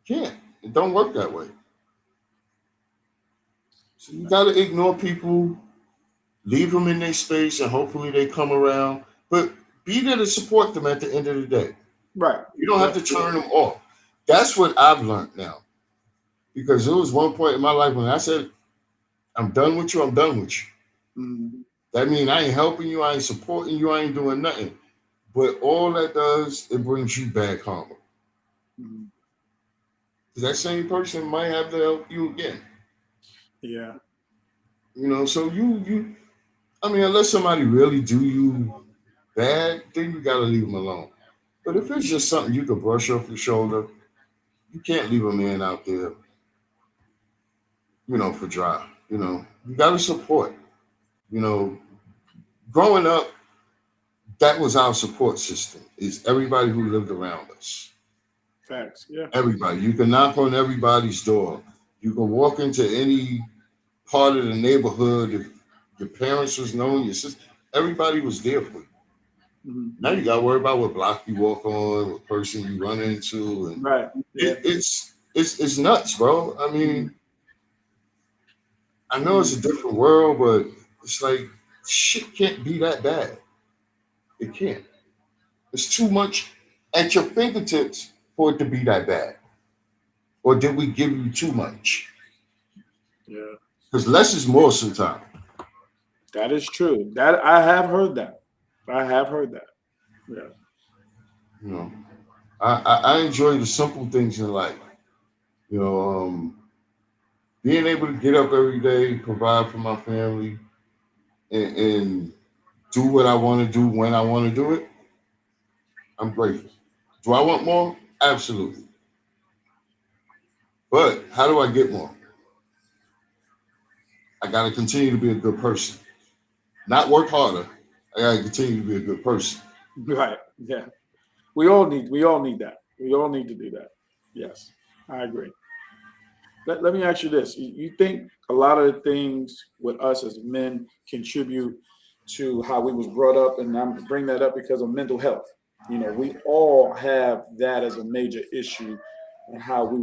You can't. It don't work that way. So you got to ignore people, leave them in their space, and hopefully they come around. But be there to support them at the end of the day. Right. You don't have Yeah. to turn them off. That's what I've learned now. Because there was one point in my life when I said, I'm done with you, I'm done with you. Mhm. That means I ain't helping you, I ain't supporting you, I ain't doing nothing. But all that does, it brings you bad karma. Mhm. Because that same person might have to help you again. Yeah. You know, so I mean, unless somebody really do you bad, then you gotta leave them alone. But if it's just something you could brush off your shoulder, you can't leave a man out there, for dry. You gotta support. You know, growing up, that was our support system. Is everybody who lived around us. Facts. Yeah. Everybody. You can knock on everybody's door. You can walk into any part of the neighborhood. If your parents was known, your sister, everybody was there for you. Mhm. Now you got to worry about what block you walk on, what person you run into, and Right. Yeah. it's nuts, bro. I Mhm. mean, I know it's Mhm. a different world, but it's like shit can't be that bad. It can't. It's too much at your fingertips for it to be that bad. Or did we give you too much? Yeah. Because less is more sometimes. That is true. That I have heard that. I have heard that. Yeah. You know, I enjoy the simple things in life. You know, being able to get up every day, provide for my family, and do what I want to do when I want to do it. I'm grateful. Do I want more? Absolutely. But how do I get more? I got to continue to be a good person. Not work harder. I got to continue to be a good person. Right. Yeah. We all need that. We all need to do that. Yes. I agree. Let me ask you this. You think a lot of the things with us as men contribute to how we was brought up, and I'm bring that up because of mental health. We all have that as a major issue and how we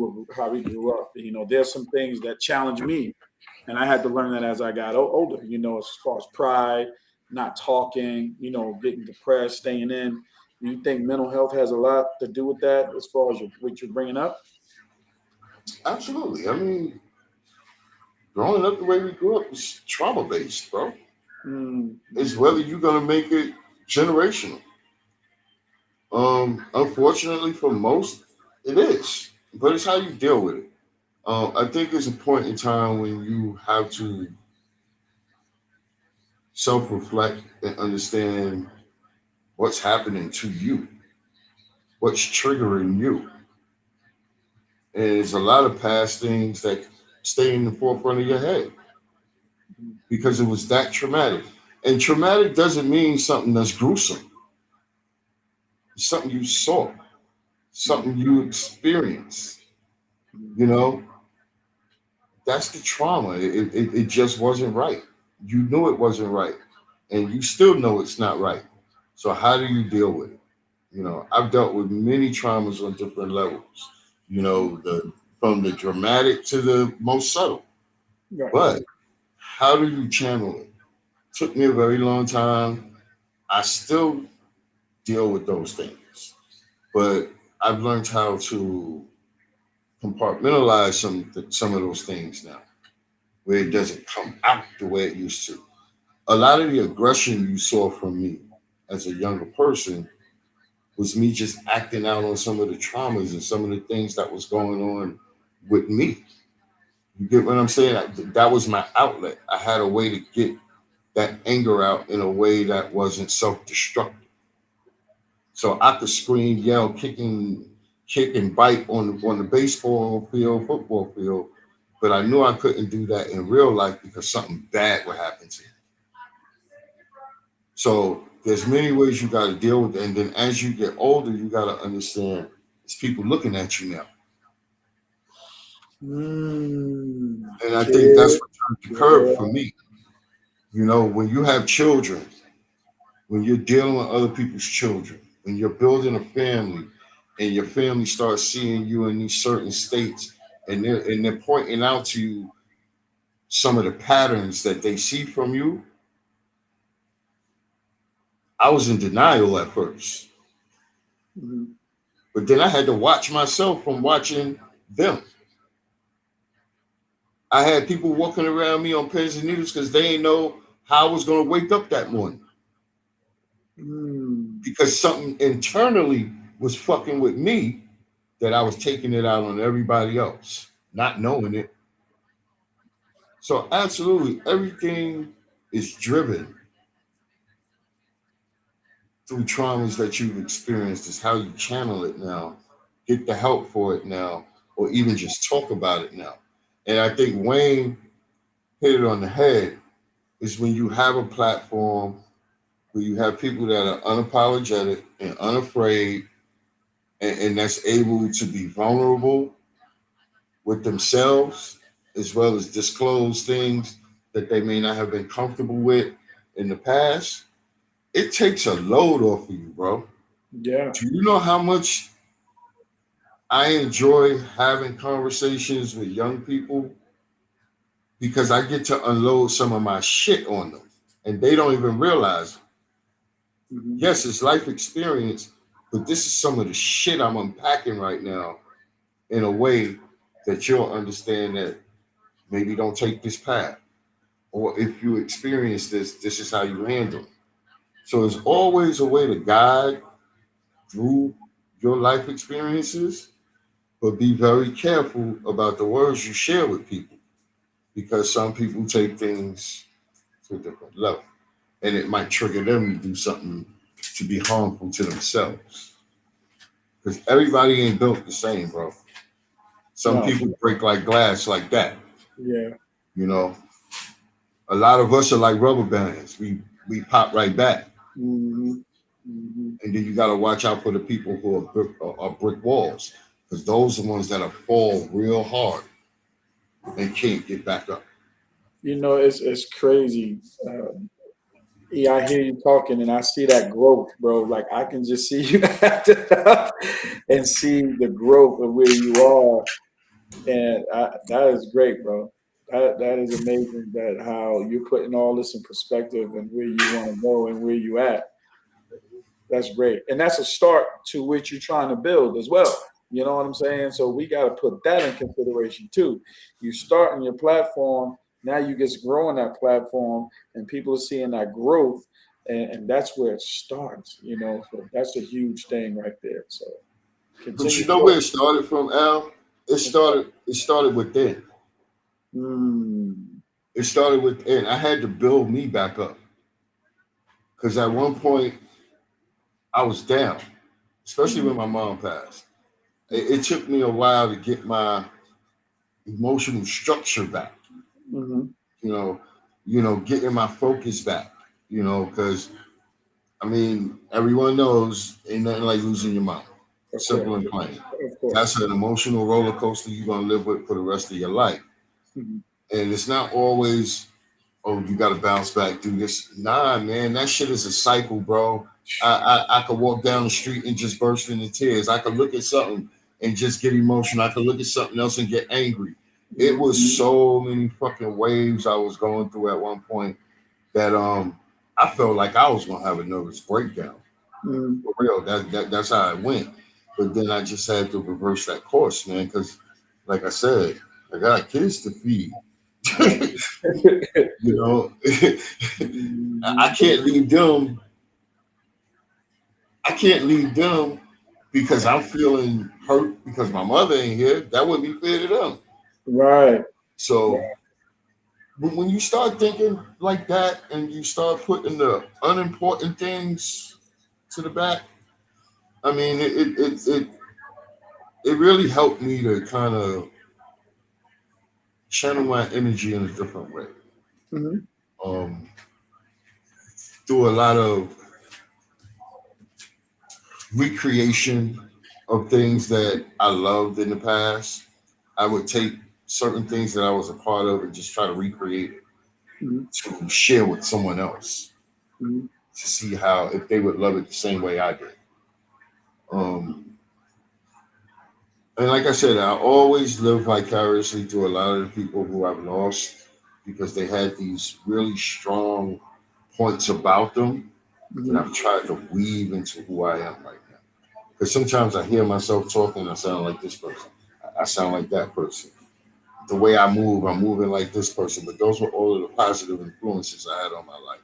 grew up. There's some things that challenge me, and I had to learn that as I got older. As far as pride, not talking, getting depressed, staying in. Do you think mental health has a lot to do with that as far as what you're bringing up? Absolutely. I mean, growing up the way we grew up is trauma based, bro. It's Mm-hmm. whether you're gonna make it generational. Unfortunately, for most, it is, but it's how you deal with it. I think there's a point in time when you have to self-reflect and understand what's happening to you, what's triggering you. And there's a lot of past things that stay in the forefront of your head because it was that traumatic. And traumatic doesn't mean something that's gruesome. It's something you saw, something you experienced. You know, that's the trauma. It just wasn't right. You knew it wasn't right, and you still know it's not right. So how do you deal with it? You know, I've dealt with many traumas on different levels. You know, the from the dramatic to the most subtle. Right. But how do you channel it? Took me a very long time. I still deal with those things, but I've learned how to compartmentalize some of those things now, where it doesn't come out the way it used to. A lot of the aggression you saw from me as a younger person was me just acting out on some of the traumas and some of the things that was going on with me. You get what I'm saying? That was my outlet. I had a way to get that anger out in a way that wasn't self-destructive. So I could scream, yell, kick and bite on the baseball field, football field, but I knew I couldn't do that in real life because something bad would happen to me. So there's many ways you got to deal with it. And then as you get older, you got to understand it's people looking at you now. And I think that's what turned the curve for me. You know, when you have children, when you're dealing with other people's children, when you're building a family and your family starts seeing you in these certain states and they're pointing out to you some of the patterns that they see from you, I was in denial at first. But then I had to watch myself from watching them. I had people walking around me on pins and needles because they didn't know how I was going to wake up that morning. Because something internally was fucking with me that I was taking it out on everybody else, not knowing it. So absolutely everything is driven through traumas that you've experienced. Is how you channel it now, get the help for it now, or even just talk about it now. And I think Wayne hit it on the head is when you have a platform where you have people that are unapologetic and unafraid and that's able to be vulnerable with themselves as well as disclose things that they may not have been comfortable with in the past. It takes a load off of you, bro. Yeah. Do you know how much I enjoy having conversations with young people? Because I get to unload some of my shit on them and they don't even realize it. Yes, it's life experience, but this is some of the shit I'm unpacking right now in a way that you'll understand that maybe don't take this path. Or if you experience this, this is how you handle it. So there's always a way to guide through your life experiences, but be very careful about the words you share with people because some people take things to a different level and it might trigger them to do something to be harmful to themselves. Because everybody ain't built the same, bro. Some people break like glass like that. Yeah. You know, a lot of us are like rubber bands. We pop right back. And then you got to watch out for the people who are brick walls, because those are the ones that fall real hard and can't get back up. You know, it's crazy. Yeah, I hear you talking, and I see that growth, bro. Like I can just see you acting up and see the growth of where you are, and that is great, bro. That is amazing. That how you're putting all this in perspective and where you want to go and where you at. That's great. And that's a start to what you're trying to build as well. You know what I'm saying? So we got to put that in consideration too. You start on your platform, now you just growing that platform and people are seeing that growth and that's where it starts, you know. So that's a huge thing right there. So But continue. you know where it started from, Al? It started within. It started within. I had to build me back up. Because at one point I was down, especially when my mom passed. It took me a while to get my emotional structure back. Mm-hmm. You know, getting my focus back. Because I mean, everyone knows ain't nothing like losing your mind. Of Simple course. and plain. Of course. That's an emotional roller coaster you're gonna live with for the rest of your life. Mm-hmm. And it's not always, oh, you gotta bounce back, do this. Nah, man, that shit is a cycle, bro. I could walk down the street and just burst into tears. I could look at something and just get emotional. I could look at something else and get angry. It was so many fucking waves I was going through at one point that I felt like I was gonna have a nervous breakdown. Mm-hmm. For real, that's how it went. But then I just had to reverse that course, man, because like I said, I got kids to feed. you know, I can't leave them. I can't leave them because I'm feeling hurt because my mother ain't here. That wouldn't be fair to them. Right. So when you start thinking like that and you start putting the unimportant things to the back, I mean, it really helped me to kind of channel my energy in a different way. Mm-hmm. Um, through a lot of recreation of things that I loved in the past, I would take certain things that I was a part of and just try to recreate it Mm-hmm. to share with someone else Mm-hmm. to see how if they would love it the same way I did. Um, and like I said, I always live vicariously through a lot of the people who I've lost because they had these really strong points about them that Mm-hmm. I've tried to weave into who I am right now. Because sometimes I hear myself talking, I sound like this person. I sound like that person. The way I move, I'm moving like this person. But those were all of the positive influences I had on my life.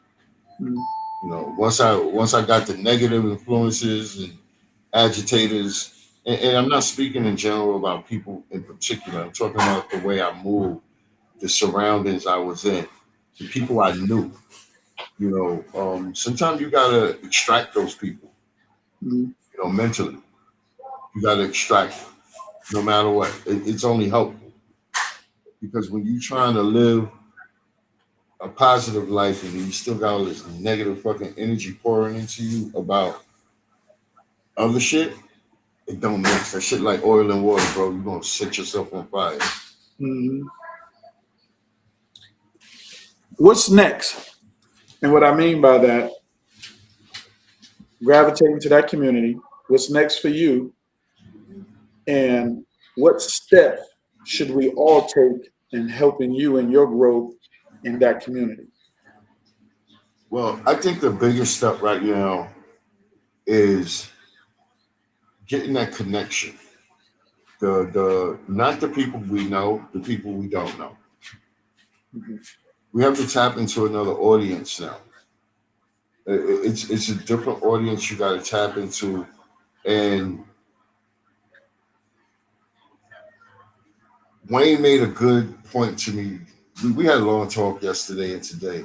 Mm-hmm. Once I got the negative influences and agitators, and I'm not speaking in general about people in particular. I'm talking about the way I moved, the surroundings I was in, the people I knew. Sometimes you gotta extract those people. Mm-hmm. Mentally, you gotta extract them, no matter what. It's only helpful because when you're trying to live a positive life and you still got all this negative fucking energy pouring into you about other shit, it don't mix. That shit like oil and water, bro. You're gonna set yourself on fire. Mm-hmm. What's next? And what I mean by that, gravitating to that community, what's next for you, and what step should we all take in helping you in your growth in that community? Well, I think the biggest step right now is getting that connection. The not the people we know, the people we don't know. Mm-hmm. We have to tap into another audience now. It's a different audience you got to tap into, and Wayne made a good point to me. We had a long talk yesterday and today.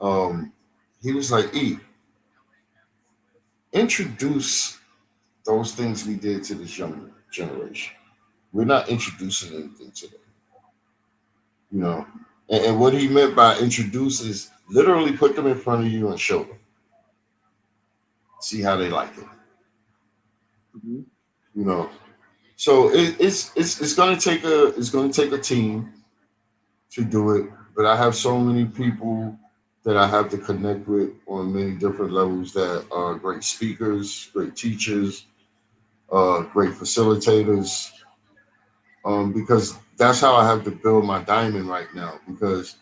Um, he was like, "E, introduce those things we did to this younger generation. We're not introducing anything to them, you know." And what he meant by introduce is literally put them in front of you and show them, see how they like it, Mm-hmm. you know. So it's gonna take a team to do it, but I have so many people that I have to connect with on many different levels that are great speakers, great teachers, great facilitators, because that's how I have to build my diamond right now. Because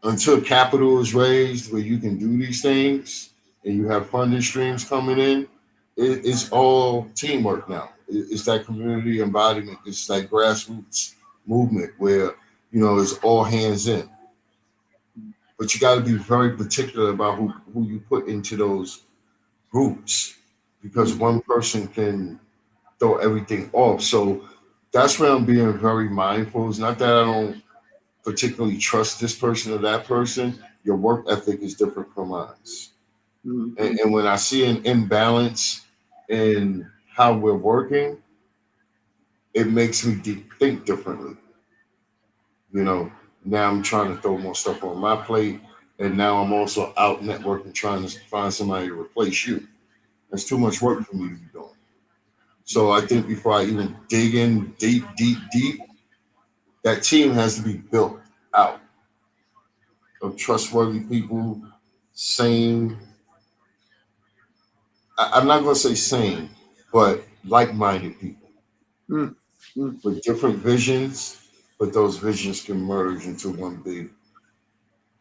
until capital is raised where you can do these things and you have funding streams coming in, it's all teamwork now. It's that community embodiment. It's that grassroots movement where it's all hands in. But you got to be very particular about who you put into those groups because one person can throw everything off. So that's where I'm being very mindful. It's not that I don't particularly trust this person or that person. Your work ethic is different from mine. Mm-hmm. And when I see an imbalance in how we're working, it makes me think differently. You know, now I'm trying to throw more stuff on my plate, and now I'm also out networking trying to find somebody to replace you. That's too much work for me to be doing. So I think before I even dig in deep, that team has to be built out of trustworthy people, sane. I'm not going to say sane, but like-minded people Mm, mm, with different visions, but those visions can merge into one big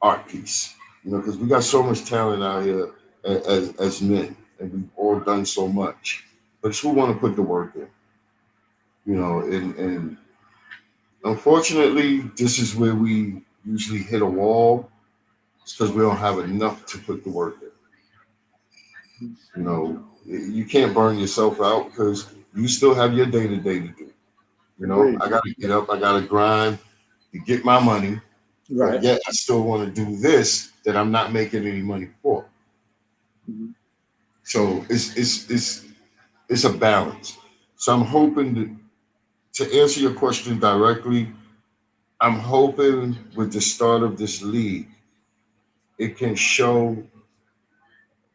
art piece. You know, because we got so much talent out here as men, and we've all done so much. But it's who want to put the work in. You know, and unfortunately, this is where we usually hit a wall. It's because we don't have enough to put the work in. You know, you can't burn yourself out because you still have your day to day to do. You know, agreed. I got to get up, I got to grind to get my money, but Right. yet I still want to do this that I'm not making any money for. Mhm. So it's a balance. So I'm hoping to answer your question directly. I'm hoping with the start of this league, it can show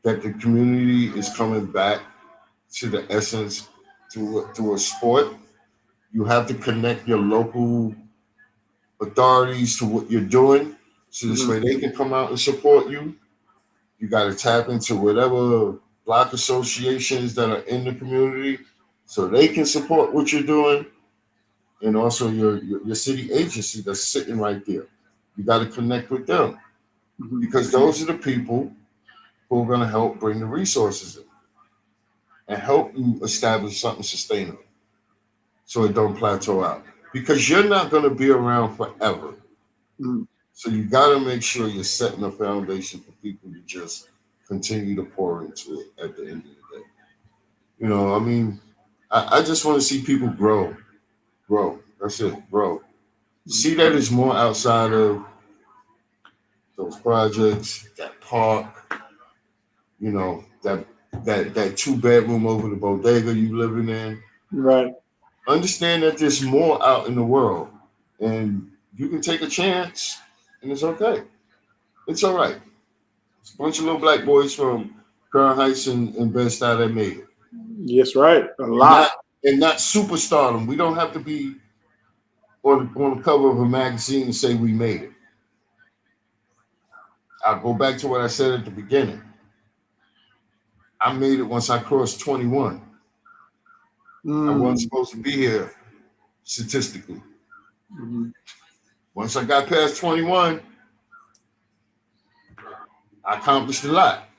that the community is coming back to the essence through a sport. You have to connect your local authorities to what you're doing, so this Mhm. way they can come out and support you. You got to tap into whatever block associations that are in the community, so they can support what you're doing, and also your city agency that's sitting right there. You got to connect with them Mhm. because those are the people who are going to help bring the resources in and help you establish something sustainable so it don't plateau out. Because you're not going to be around forever. Mhm. So you got to make sure you're setting a foundation for people to just continue to pour into it at the end of the day. You know, I mean, I just want to see people grow. That's it, grow. Mhm. See that it's more outside of those projects, that park, you know, that 2 bedroom over the bodega you living in. Right. Understand that there's more out in the world, and you can take a chance, and it's okay. It's all right. It's a bunch of little black boys from Crown Heights and Bed-Stuy that made it, Yes, right. A and not lot. and not superstardom. We don't have to be on the cover of a magazine and say we made it. I'll go back to what I said at the beginning. I made it once I crossed 21. I wasn't Mm. supposed to be here statistically. Mhm. Once I got past 21, I accomplished a lot.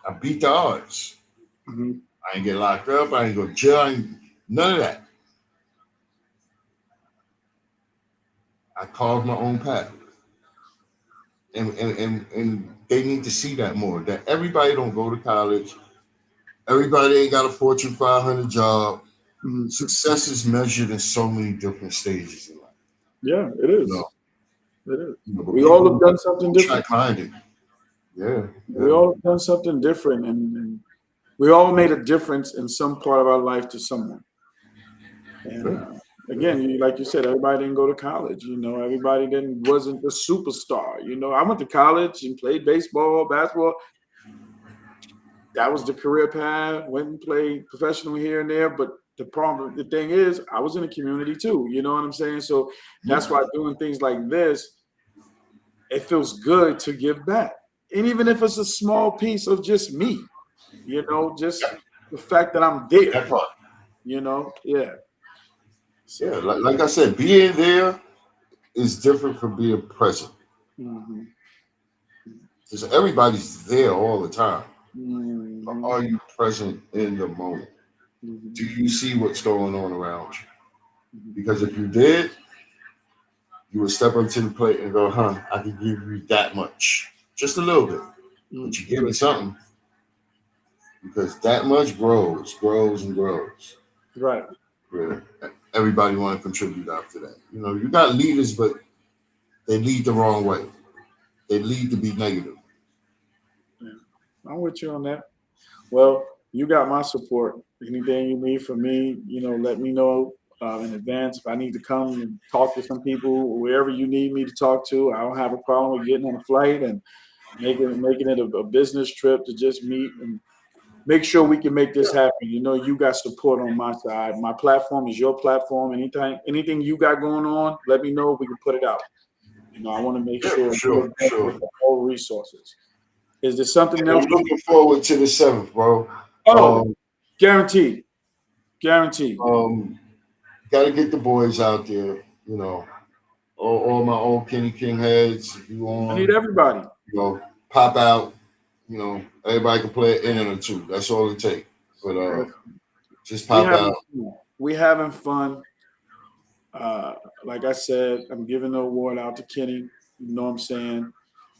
I beat the odds. Mhm. I ain't get locked up. I ain't go to jail. None of that. I carved my own path. And they need to see that more. That everybody don't go to college. Everybody ain't got a Fortune 500 job. Mhm. Success is measured in so many different stages in life. Yeah, it You know, is. It is. but We all people have done something go different. track minded. Yeah, We yeah. all have done something different, and we all made a difference in some part of our life to someone. And Yeah, yeah. again, like you said, everybody didn't go to college. You know, everybody didn't wasn't a superstar. You know, I went to college and played baseball, basketball. That was the career path. Went and played professionally here and there. But the thing is, I was in the community too. You know what I'm saying? So that's Yeah. why doing things like this, it feels good to give back. And even if it's a small piece of just me, you know, just the fact that I'm there, That part. you know, yeah. Yeah, So, like I said, being there is different from being present. mhm, Because everybody's there all the time. But mhm, are you present in the moment? mhm, Do you see what's going on around you? mhm, Because if you did, you would step up to the plate and go, huh, I can give you that much. Just a little bit. But mhm. you're giving something because that much grows and grows. Right. Yeah. Everybody want to contribute after that. You know, you got leaders, but they lead the wrong way. They lead to be negative. Yeah. I'm with you on that. Well, you got my support. Anything you need from me, let me know in advance. If I need to come and talk to some people, wherever you need me to talk to, I don't have a problem with getting on a flight and making it a business trip to just meet and make sure we can make this happen. You got support on my side. My platform is your platform. Anything you got going on, let me know. We can put it out. I want to make sure Sure. with all resources. Is there something else? I'm looking forward to the 7th, bro. Guaranteed. Got to get the boys out there, all my old Kenny King heads. If you want, I need everybody. Pop out. Everybody can play an inning or two. That's all it takes. But just pop out. We having fun. Like I said, I'm giving the award out to Kenny. You know what I'm saying?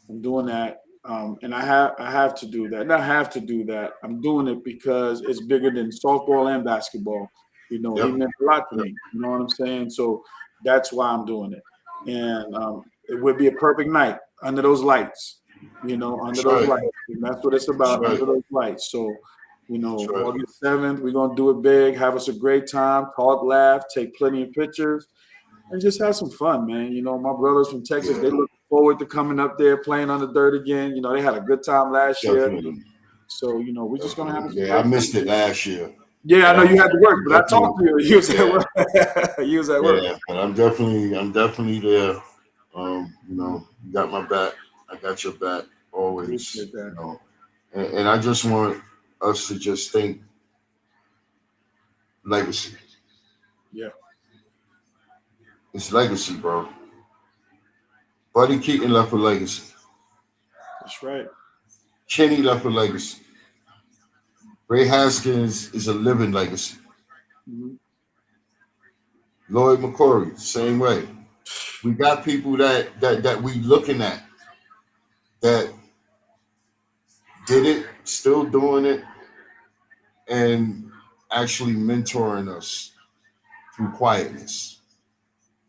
I'm doing that. And I have to do that. Not have to do that. I'm doing it because it's bigger than softball and basketball. He meant a lot to me. You know what I'm saying? So that's why I'm doing it. And it would be a perfect night under those lights. Those lights. And that's what it's about, under those lights. So, August 7th, we're gonna do it big, have us a great time, talk, laugh, take plenty of pictures, and just have some fun, man. My brothers from Texas, they look forward to coming up there, playing on the dirt again. They had a good time last year. So, we're just going to have I missed it last year. Yeah, I know you had to work, but I talked to you. You was at work. You was at work. Yeah, but I'm definitely there. You got my back. I got your back always. And I just want us to just think legacy. Yeah. It's legacy, bro. Buddy Keaton left a legacy. That's right. Kenny left a legacy. Ray Haskins is a living legacy. Mm-hmm. Lloyd McCory, same way. We got people that we looking at that did it, still doing it, and actually mentoring us through quietness.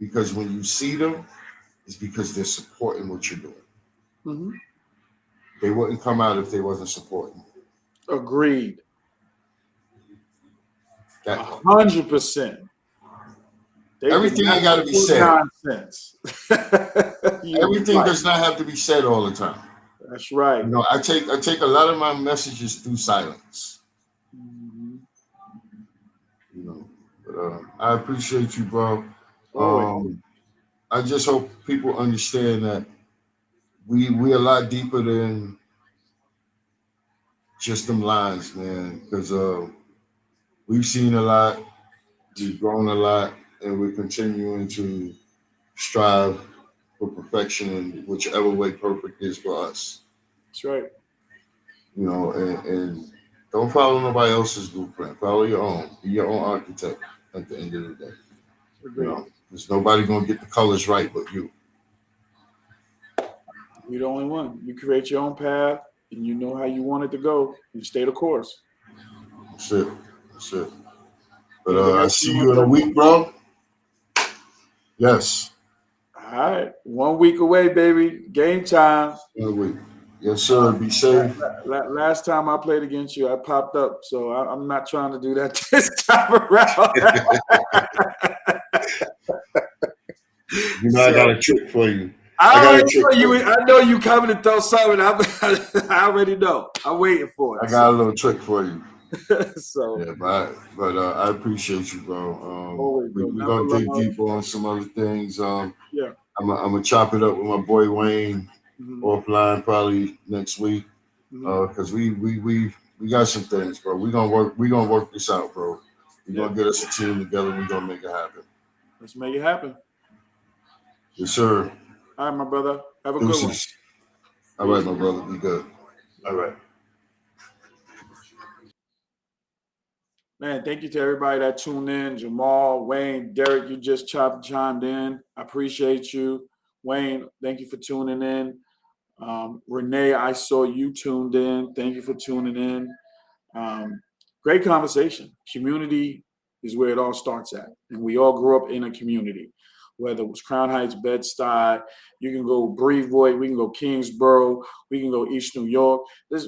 Because when you see them, it's because they're supporting what you're doing. Mm-hmm. They wouldn't come out if they wasn't supporting. Agreed. 100%. Everything ain't got to be said. Nonsense. Everything does not have to be said all the time. That's right. I take a lot of my messages through silence. Mm-hmm. But I appreciate you, bro. I just hope people understand that we a lot deeper than just them lines, man. Because we've seen a lot, we've grown a lot, and we're continuing to strive for perfection in whichever way perfect is for us. That's right. And don't follow nobody else's blueprint. Follow your own. Be your own architect at the end of the day. There's nobody gonna get the colors right but you. You're the only one. You create your own path, and you know how you want it to go. You stay the course. That's it. But I see you in a week, bro. Yes. All right. 1 week away, baby. Game time. In a week. Yes, sir. Be safe. Last time I played against you, I popped up. So I'm not trying to do that this time around. I got a trick for you. I know you coming to throw something. I already know. I'm waiting for it. I got a little trick for you. So yeah, but I appreciate you, bro. We're gonna dig deeper on some other things. I'm gonna chop it up with my boy Wayne offline probably next week. Because we got some things, bro. We're gonna work this out, bro. We're gonna get us a team together. We're gonna make it happen. Let's make it happen. Yes, sir. All right, my brother. Have a good one. All right, my brother. Be good. All right. Man, thank you to everybody that tuned in. Jamal, Wayne, Derek, you just chimed in. I appreciate you. Wayne, thank you for tuning in. Renee, I saw you tuned in. Thank you for tuning in. Great conversation. Community is where it all starts at. And we all grew up in a community. whether it was Crown Heights, Bed-Stuy, you can go Brevoort, we can go Kingsborough, we can go East New York.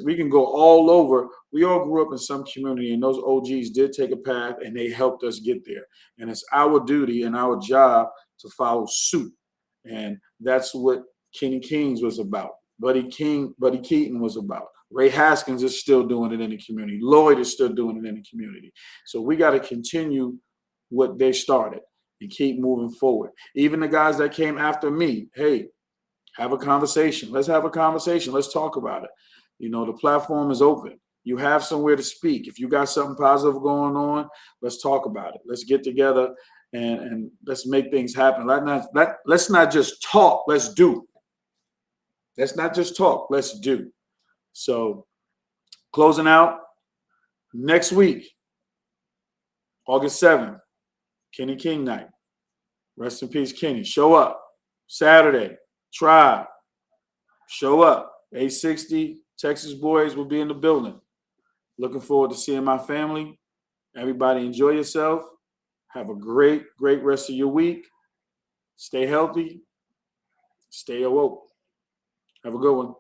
We can go all over. We all grew up in some community, and those OGs did take a path, and they helped us get there. And it's our duty and our job to follow suit. And that's what Kenny Kings was about. Buddy Keaton was about. Ray Haskins is still doing it in the community. Lloyd is still doing it in the community. So we got to continue what they started and keep moving forward. Even the guys that came after me, hey, have a conversation. Let's have a conversation. Let's talk about it. The platform is open. You have somewhere to speak. If you got something positive going on, let's talk about it. Let's get together and let's make things happen. Let's not just talk. Let's do. Let's not just talk. Let's do. So closing out, next week, August 7th, Kenny King night. Rest in peace, Kenny. Show up. Saturday, Tribe. Show up. A60, Texas boys will be in the building. Looking forward to seeing my family. Everybody enjoy yourself. Have a great, great rest of your week. Stay healthy. Stay awoke. Have a good one.